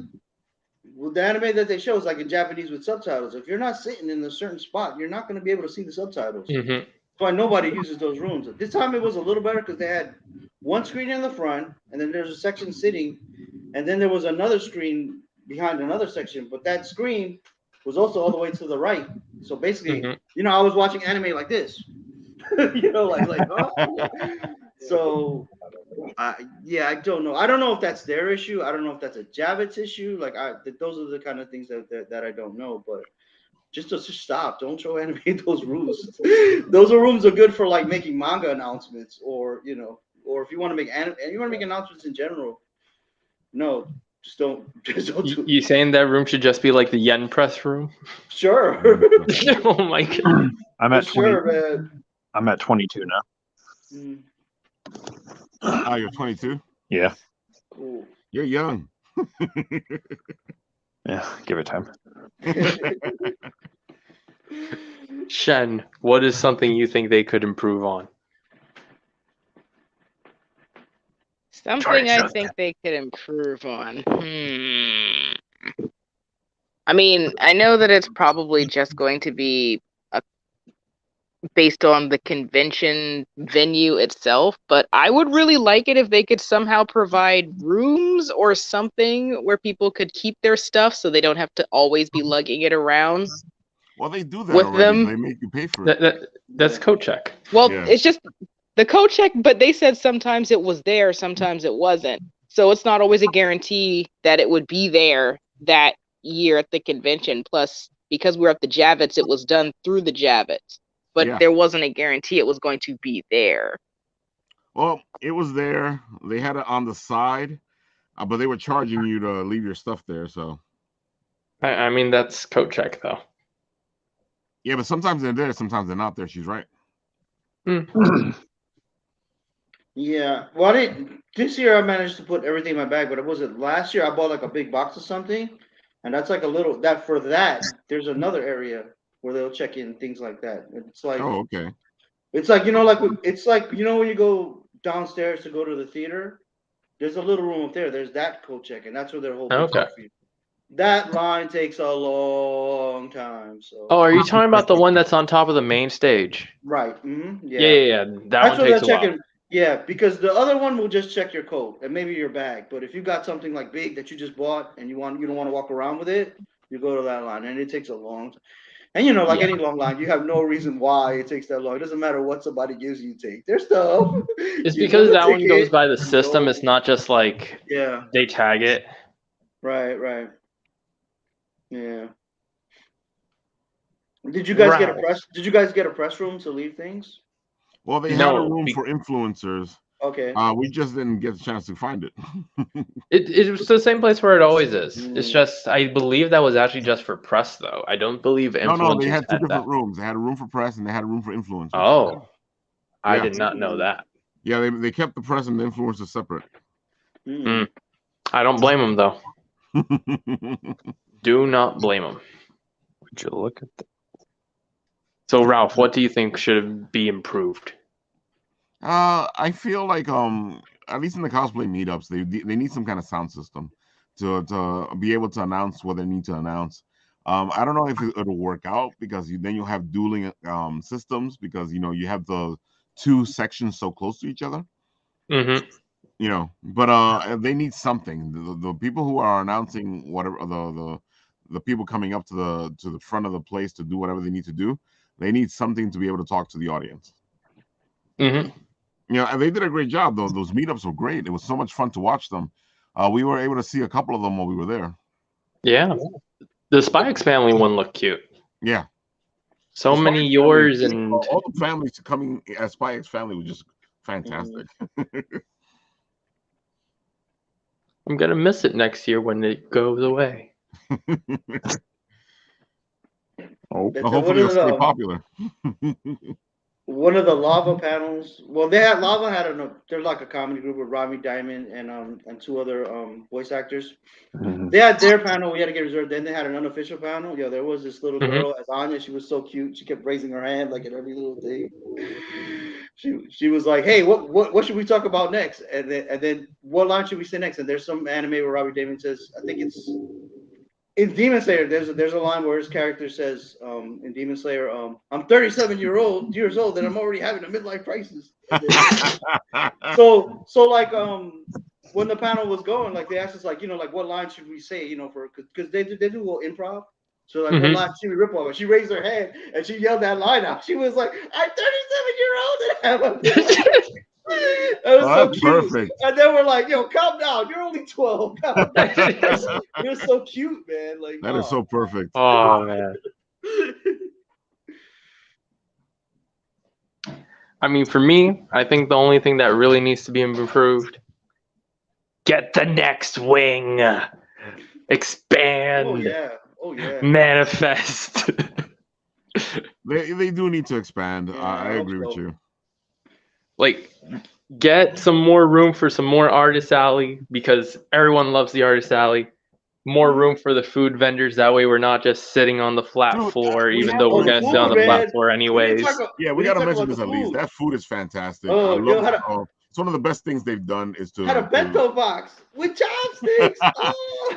well, the anime that they show is like in Japanese with subtitles. If you're not sitting in a certain spot, you're not going to be able to see the subtitles. Mm-hmm. That's why nobody uses those rooms. This time it was a little better because they had one screen in the front, and then there's a section sitting, and then there was another screen behind another section. But that screen was also all the way to the right. So basically, I was watching anime like this. Huh? So I don't know. I don't know if that's their issue. I don't know if that's a Javits issue. Those are the kind of things that I don't know. But just stop. Don't show anime in those rooms. Those rooms are good for like making manga announcements, or or if you want to make announcements in general. No, just don't. You saying that room should just be like the yen press room? Sure. Oh my god. I'm at 20. Sure, man. I'm at 22 now. Oh, you're 22? Yeah. Cool. You're young. Yeah, give it time. Shen, what is something you think they could improve on? Something I think they could improve on. I mean, I know that it's probably just going to be based on the convention venue itself, but I would really like it if they could somehow provide rooms or something where people could keep their stuff so they don't have to always be lugging it around. Well, they do that with already. them. They make you pay for it. That's code check. Well, Yeah. it's just the code check, but they said sometimes it was there, sometimes it wasn't. So it's not always a guarantee that it would be there that year at the convention. Plus, because we're at the Javits, it was done through the Javits. But there wasn't a guarantee it was going to be there. Well, it was there. They had it on the side, but they were charging you to leave your stuff there. So, I mean, that's code check, though. Yeah, but sometimes they're there, sometimes they're not there. She's right. Yeah. Well, this year I managed to put everything in my bag, but it wasn't last year. I bought like a big box of something, and that's like a little there's another area where they'll check in things like that. It's like, oh, okay. It's like, it's like, when you go downstairs to go to the theater, there's a little room up there. There's that code check, and that's where their whole Okay. That line takes a long time. So. Oh, are you talking about the one that's on top of the main stage? Right. Mm-hmm. Yeah. Yeah. That one takes a while. Yeah, because the other one will just check your code and maybe your bag. But if you got something like big that you just bought and you don't want to walk around with it, you go to that line, and it takes a long time. And any long line, you have no reason why it takes that long. It doesn't matter what somebody gives you, take their stuff. It's because that one goes by the system. It's not just like they tag it. Right. Yeah. Did you guys get a press? Did you guys get a press room to leave things? Well, they had a room for influencers. Okay. We just didn't get a chance to find it. It was the same place where it always is. It's just, I believe that was actually just for press, though. I don't believe influencers. No, they had two different rooms. They had a room for press and they had a room for influencers. Oh, I did not know that. Yeah, they kept the press and the influencers separate. I don't blame them, though. Do not blame them. Would you look at that? So, Ralph, what do you think should be improved? I feel like at least in the cosplay meetups, they need some kind of sound system to be able to announce what they need to announce. I don't know if it'll work out because then you'll have dueling systems because you have the two sections so close to each other. But they need something. The people who are announcing whatever the people coming up to the front of the place to do whatever they need to do, they need something to be able to talk to the audience. And they did a great job though. Those meetups were great. It was so much fun to watch them. We were able to see a couple of them while we were there. Yeah, the Spy X Family one looked cute. Yeah, so many yours and all the families coming as Spy X Family was just fantastic. I'm gonna miss it next year when it goes away. Hopefully it'll stay popular. one of the lava panels. Well, they had lava had they're like a comedy group with Rami Diamond and two other voice actors. Mhm. They had their panel. We had to get reserved. Then they had an unofficial panel. There was this little Mhm. girl as Anya. She was so cute. She kept raising her hand like in every little thing. She was like, "Hey, what should we talk about next?" And then what line should we say next? And there's some anime where Robbie Damon says, I think it's in Demon Slayer. There's a line where his character says, in Demon Slayer, I'm 37 years old, and I'm already having a midlife crisis. So like when the panel was going, like they asked us like like what line should we say for because they do a little improv. So like what line should we rip off? And she raised her hand and she yelled that line out. She was like, "I'm 37-year-old and I have a midlife." That was so cute. Perfect. And then we're like, "Yo, calm down. You're only 12. Calm down." You're so cute, man. Like that is so perfect. Oh man. I mean, for me, I think the only thing that really needs to be improved: get the next wing, expand, oh yeah, manifest. They do need to expand. Yeah, I I hope agree with so. you. Like, get some more room for some more artist alley because everyone loves the artist alley. More room for the food vendors. That way, we're not just sitting on the flat Dude, floor, we even have though we're Oh, the gonna sit on food, the flat man. floor anyways. Yeah, we we gotta need to talk mention about this the at least. food. That food is fantastic. Oh, I yo, love had it. It's one of the best things they've done is had a to bento box with chopsticks.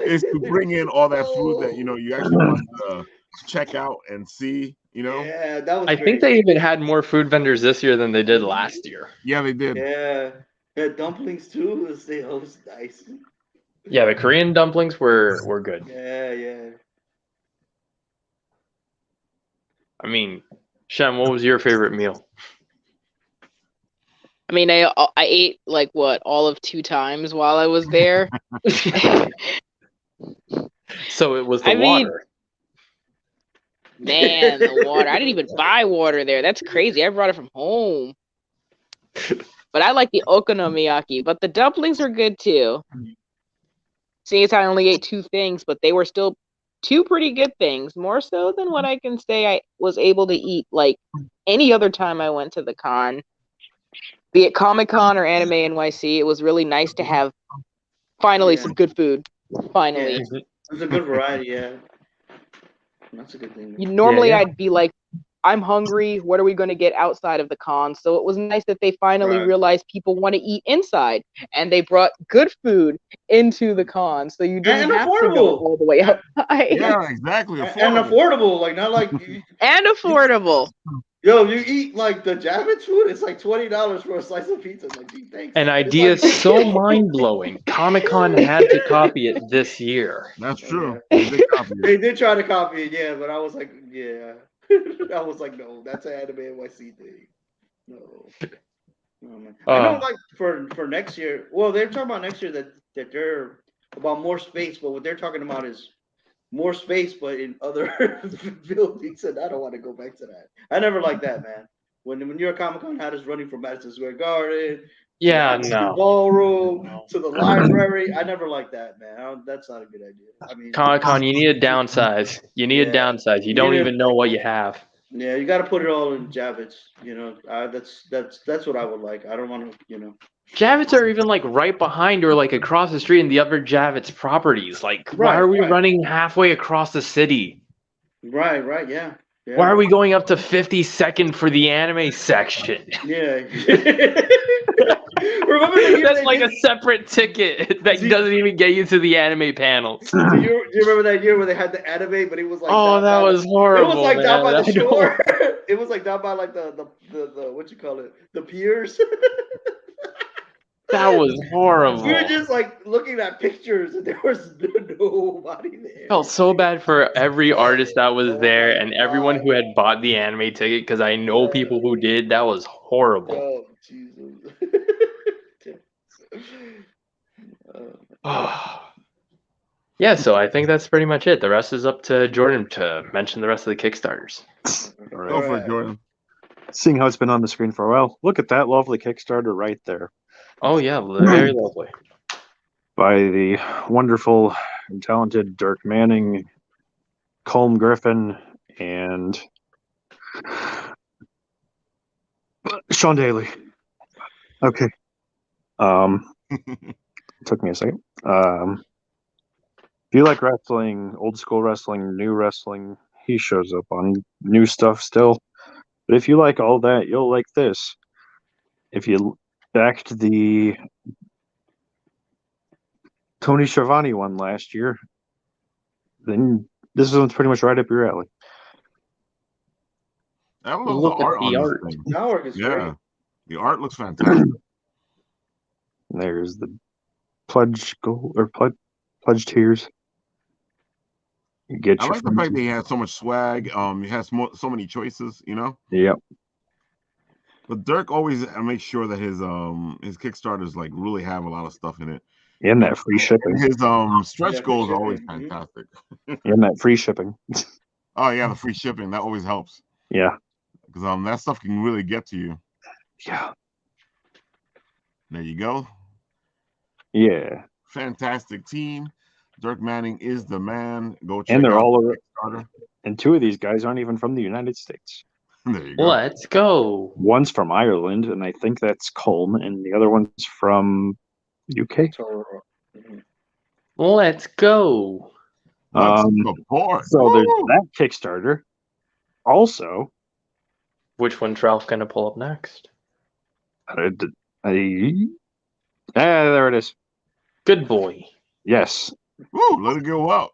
is to bring in all that food that Oh. you actually want to check out and see. Yeah, that was I great. think they even had more food vendors this year than they did last year. Yeah, they did. Yeah, dumplings too. Was nice. Yeah, the Korean dumplings were good. Yeah. I mean, Shem, what was your favorite meal? I mean, I ate like what all of 2 times while I was there. So it was the I mean, water. man, the water. I didn't even buy water there. That's crazy. I brought it from home. But I like the okonomiyaki. But the dumplings are good too. Seeing as I only ate 2 things, but they were still 2 pretty good things. More so than what I can say I was able to eat like any other time I went to the con. Be it Comic-Con or Anime NYC, it was really nice to have finally some good food. Finally. Yeah, it's a good variety. Yeah, that's a good thing. Normally I'd be like, I'm hungry. What are we going to get outside of the con? So it was nice that they finally realized people want to eat inside, and they brought good food into the con, so you didn't have to go all the way outside. Yeah, exactly. And affordable, like not like and affordable. Yo, you eat like the Japanese food, it's like $20 for a slice of pizza. Like, gee, thanks. An idea so mind-blowing. Comic-Con had to copy it this year. That's true. They did try to copy it, yeah, but I was like, yeah. I was like, no, that's an Anime NYC thing. No. Oh, man. I know, like for next year. Well, they're talking about next year that they're about more space, but what they're talking about is more space, but in other buildings, and I don't want to go back to that. I never liked that, man. When New York Comic Con had us running from Madison Square Garden, yeah, to the ballroom, to the library, I never liked that, man. That's not a good idea. I mean, Comic-Con, you need a downsize. You need a downsize. You don't even know what you have. Yeah, you got to put it all in Javits. That's what I would like. I don't want to, Javits are even like right behind or like across the street in the other Javits properties. Like, why are we running halfway across the city? Right, yeah. Why are we going up to 52nd for the anime section? Yeah. Remember that's like a separate ticket that doesn't even get you to the anime panels. Do you remember that year where they had the anime, but it was like that was horrible. It was like down by the I shore. It was like down by like the what you call it, the piers. That was horrible. We were just like looking at pictures, and there was nobody there. I felt so bad for every artist that was there and everyone who had bought the anime ticket because I know people who did. That was horrible. Oh, Jesus. Yeah, so I think that's pretty much it. The rest is up to Jordan to mention the rest of the Kickstarters. Go for it, Jordan. Seeing how it's been on the screen for a while, look at that lovely Kickstarter right there. Oh, yeah, very lovely. By the wonderful and talented Dirk Manning, Colm Griffin, and Sean Daly. Okay. Took me a second. If you like wrestling, old school wrestling, new wrestling, he shows up on new stuff still. But if you like all that, you'll like this. If you backed the Tony Schiavone one last year, then this one's pretty much right up your alley. I love Look the at art the on art. this thing. The artwork is great. Yeah, the art looks fantastic. There's the pledge goal or pledge tiers. You get I your like the fact that he has so much swag. He has so many choices. Yep. But Dirk always makes sure that his Kickstarters like really have a lot of stuff in it. And that free shipping. His stretch Yeah, goals are shipping. always fantastic. And that free shipping. Oh yeah, the free shipping that always helps. Yeah. Because that stuff can really get to you. Yeah. There you go. Yeah. Fantastic team. Dirk Manning is the man. Go check And they're out all the Kickstarter. and two of these guys aren't even from the United States. There you go. Let's go. One's from Ireland, and I think that's Colm, and the other one's from UK. Let's go. Let's support. So there's that Kickstarter. Also, which one's Ralph gonna pull up next? There it is. Good boy. Yes. Woo, let it go out.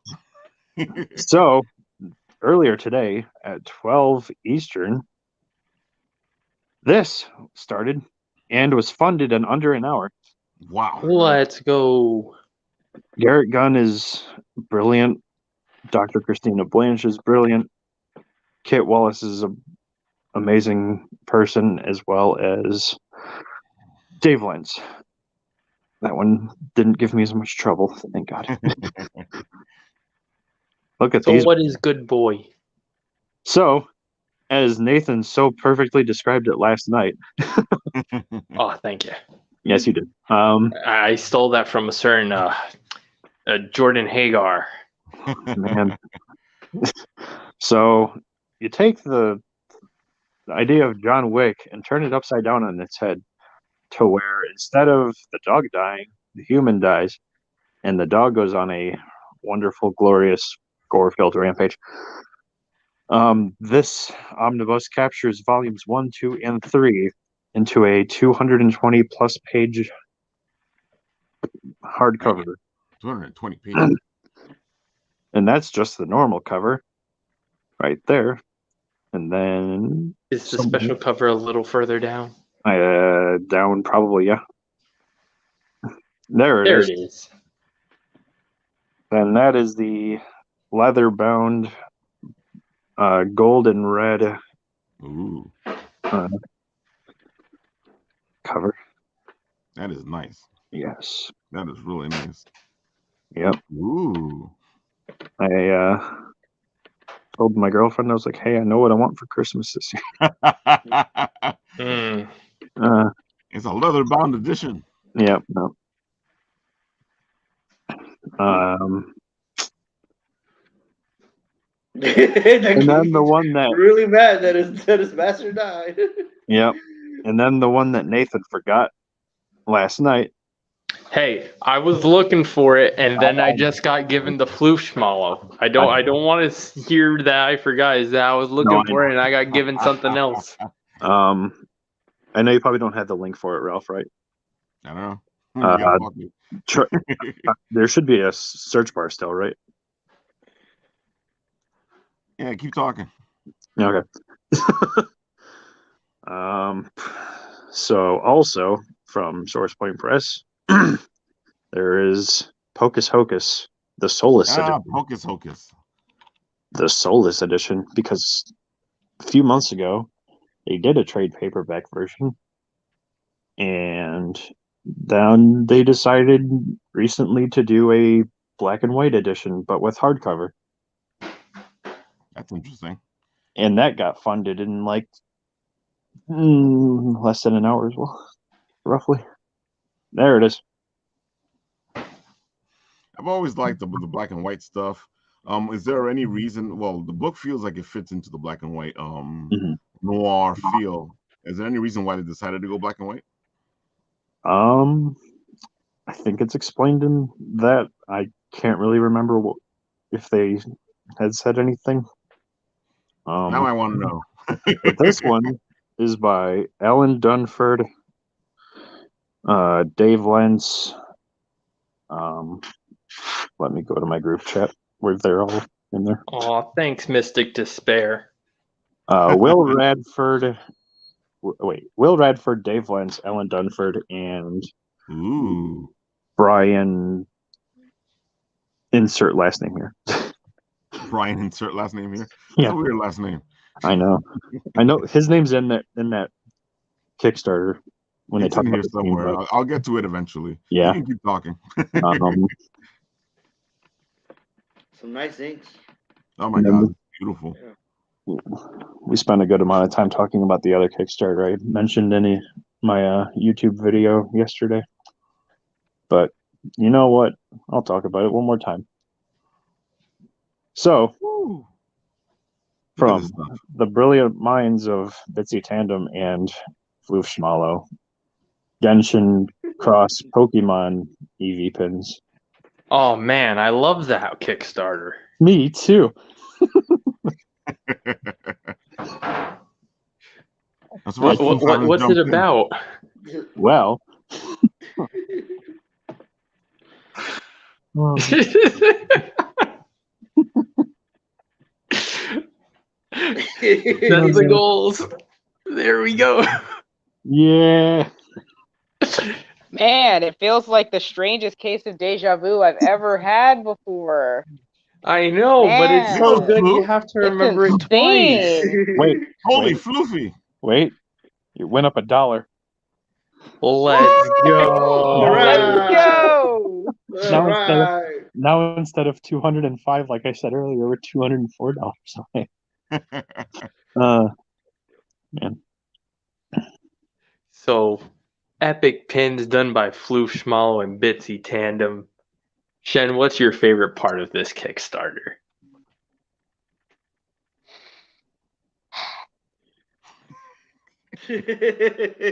So earlier today at 12 Eastern, this started and was funded in under an hour. Wow. Let's go. Garrett Gunn is brilliant. Dr. Christina Blanche is brilliant. Kit Wallace is an amazing person, as well as Dave Lenz. That one didn't give me as much trouble, thank God. Look at these. So what is good boy? So, as Nathan so perfectly described it last night. Oh, thank you. Yes, you did. I stole that from a certain Jordan Hagar. Man. So you take the idea of John Wick and turn it upside down on its head to where instead of the dog dying, the human dies, and the dog goes on a wonderful, glorious, gore-filled rampage. This omnibus captures volumes 1, 2, and 3 into a 220 plus page hardcover. 220 pages. And that's just the normal cover right there. And then is the special cover a little further down? Down probably, yeah. There it is. And that is the leather bound gold and red cover. That is nice. Yes. That is really nice. Yep. Ooh. I told my girlfriend, I was like, hey, I know what I want for Christmas this year. It's a leather bound edition. Yep. No. And then the one that really mad that his master died. Yep. And then the one that Nathan forgot last night. Hey, I was looking for it, and then I just got given the flooshmallow. I don't want to hear that I forgot. Is that I was looking for it, and I got given something else. I know you probably don't have the link for it, Ralph, right? I don't know. There should be a search bar still, right? Yeah, keep talking. Okay. So also from SourcePoint Press, there is Pocus Hocus, the Soulless edition. Pocus Hocus. The Soulless edition, because a few months ago they did a trade paperback version, and then they decided recently to do a black and white edition, but with hardcover. That's interesting. And that got funded in like less than an hour as well, roughly. There it is. I've always liked the black and white stuff. Is there any reason? Well, the book feels like it fits into the black and white noir feel. Is there any reason why they decided to go black and white? I think it's explained in that. I can't really remember if they had said anything. Now I want to know. But this one is by Alan Dunford, Dave Lentz. Let me go to my group chat where they're all in there. Oh, thanks, Mystic Despair. Will Radford. Will Radford, Dave Lentz, Alan Dunford, and Brian. Insert last name here. Brian, insert last name here. Yeah, that's a weird last name. I know. His name's in that Kickstarter when it's they talk in about here somewhere. I'll get to it eventually. Yeah, you can keep talking. Some nice inks. Oh my god, beautiful. Yeah. We spent a good amount of time talking about the other Kickstarter. I mentioned in my YouTube video yesterday, but you know what? I'll talk about it one more time. So, from the brilliant minds of Bitsy Tandem and Floof Schmallow, Genshin Cross Pokemon EV pins. Oh man, I love that Kickstarter. Me too. What's it about? Well, that's the goals. There we go. Yeah. Man, it feels like the strangest case of deja vu I've ever had before. I know, but it's so good you have to remember it twice. Wait. Holy floofy. Wait. It went up $1. Let's go. Let's go. Now instead of 205, like I said earlier, we're $204 away. Man. So, epic pins done by Floof Schmallow and Bitsy Tandem. Shen, what's your favorite part of this Kickstarter?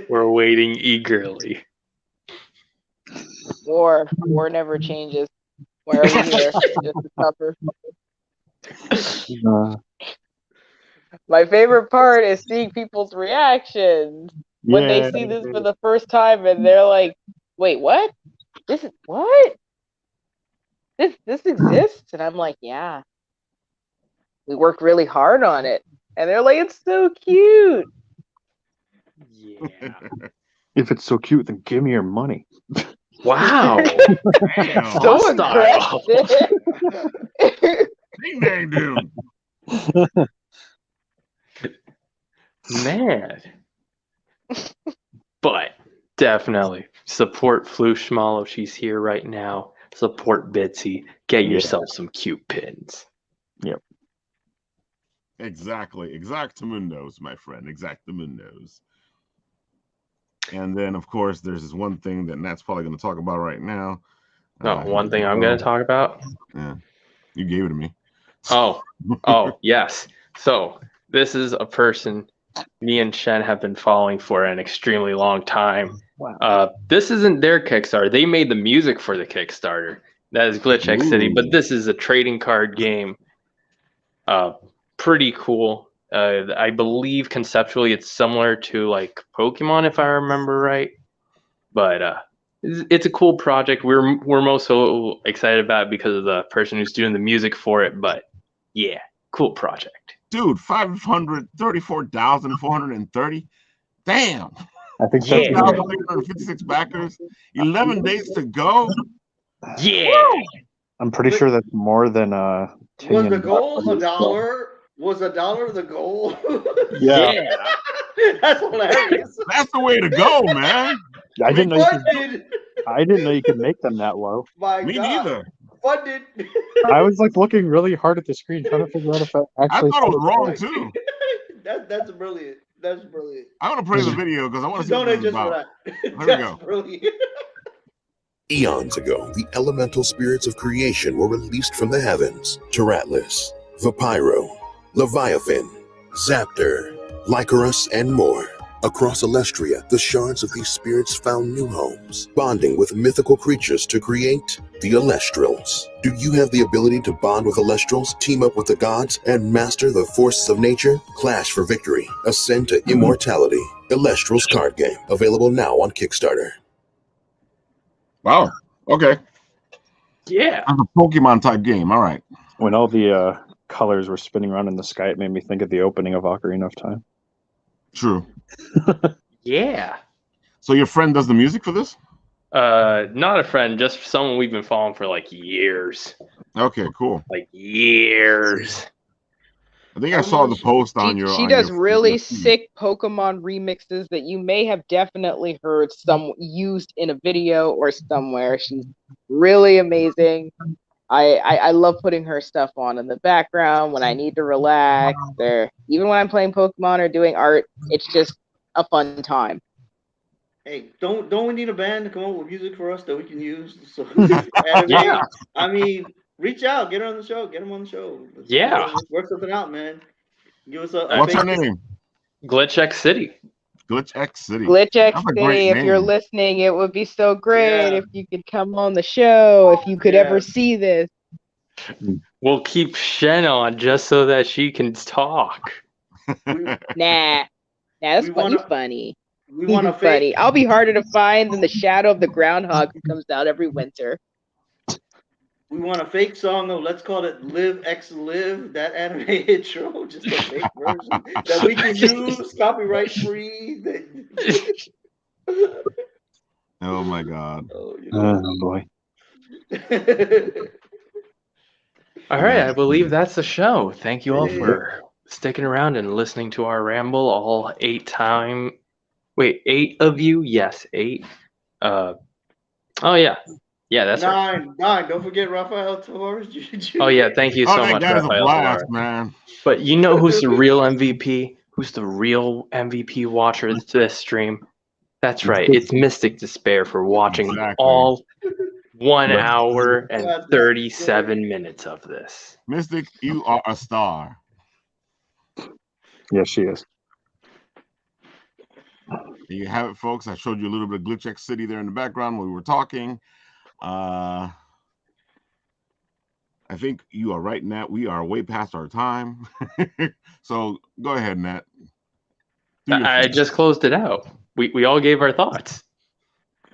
We're waiting eagerly. War never changes. Why are we here? Just to suffer. My favorite part is seeing people's reactions when they see this for the first time and they're like, "Wait, what? This is what? This exists?" And I'm like, "Yeah, we worked really hard on it." And they're like, "It's so cute." Yeah. If it's so cute, then give me your money. Wow. So aggressive. Ding dang dude. Man. But definitely support Floof Schmallow. She's here right now. Support Bitsy. Get yourself some cute pins. Yep. Exactly. Exactamundos, my friend. Exactamundos. And then, of course, there's this one thing that Nat's probably going to talk about right now. One thing I'm going to talk about? Yeah. You gave it to me. Oh, yes. So this is a person me and Shen have been following for an extremely long time. Wow. This isn't their Kickstarter. They made the music for the Kickstarter. That is Glitch X City, but this is a trading card game. Pretty cool. I believe conceptually it's similar to like Pokemon, if I remember right. But it's a cool project. We're most so excited about it because of the person who's doing the music for it. But yeah, cool project. Dude, 534,430. Damn. I think 6,356 backers. 11 days to go. Yeah. I'm pretty sure that's more than Was the goal $1? Was $1 the goal? Yeah. That's hilarious. That's the way to go, man. I didn't know you could make them that low. Me neither. Funded. I was like looking really hard at the screen trying to figure out if that actually. I thought it was wrong too. That's brilliant. That's brilliant. I want to play the video because I want to see what Donate it's just for about. that. Here we That's go. brilliant. Eons ago, the elemental spirits of creation were released from the heavens. Taratlas, Vapyro, Leviathan, Zaptor, Lycaris, and more. Across Alestria, the shards of these spirits found new homes, bonding with mythical creatures to create the Alestrals. Do you have the ability to bond with Alestrals, team up with the gods, and master the forces of nature? Clash for victory. Ascend to immortality. Alestrals card game. Available now on Kickstarter. Wow. Okay. Yeah. That's a Pokemon type game. All right. When all the colors were spinning around in the sky, it made me think of the opening of Ocarina of Time. True. Yeah. So your friend does the music for this? Not a friend, just someone we've been following for like years. Okay, cool. Like years. I think I saw the post on your. She does really sick Pokemon remixes that you may have definitely heard some used in a video or somewhere. She's really amazing. I love putting her stuff on in the background when I need to relax, or even when I'm playing Pokemon or doing art. It's just a fun time. Hey, don't we need a band to come up with music for us that we can use? So, Yeah. I mean, reach out, get her on the show, get him on the show. Let's work something out, man. Give us a What's her name? Glitch X City. Glitch X City. Glitch X City, if you're listening, it would be so great if you could come on the show, if you could ever see this. We'll keep Shen on just so that she can talk. Nah, that's funny. We want a funny. I'll be harder to find than the shadow of the groundhog who comes out every winter. We want a fake song of, let's call it Live X Live, that anime intro, just a fake version that we can use copyright free. Oh my God. Oh boy. All right, I believe that's the show. Thank you all for sticking around and listening to our ramble. All 8 of you? Yes, 8. Oh yeah. Yeah, that's 9. Don't forget Rafael Torres. Oh yeah, thank you so much, that is a Rafael blast, Torres. man. But you know who's the real MVP? Who's the real MVP watcher of this stream? That's right. It's Mystic Despair for watching all 1 hour and 37 minutes of this. Mystic, you are a star. Yes, she is. There you have it, folks. I showed you a little bit of Glitch X City there in the background when we were talking. I think you are right, Nat. We are way past our time. So go ahead, Nat. I just closed it out. We all gave our thoughts.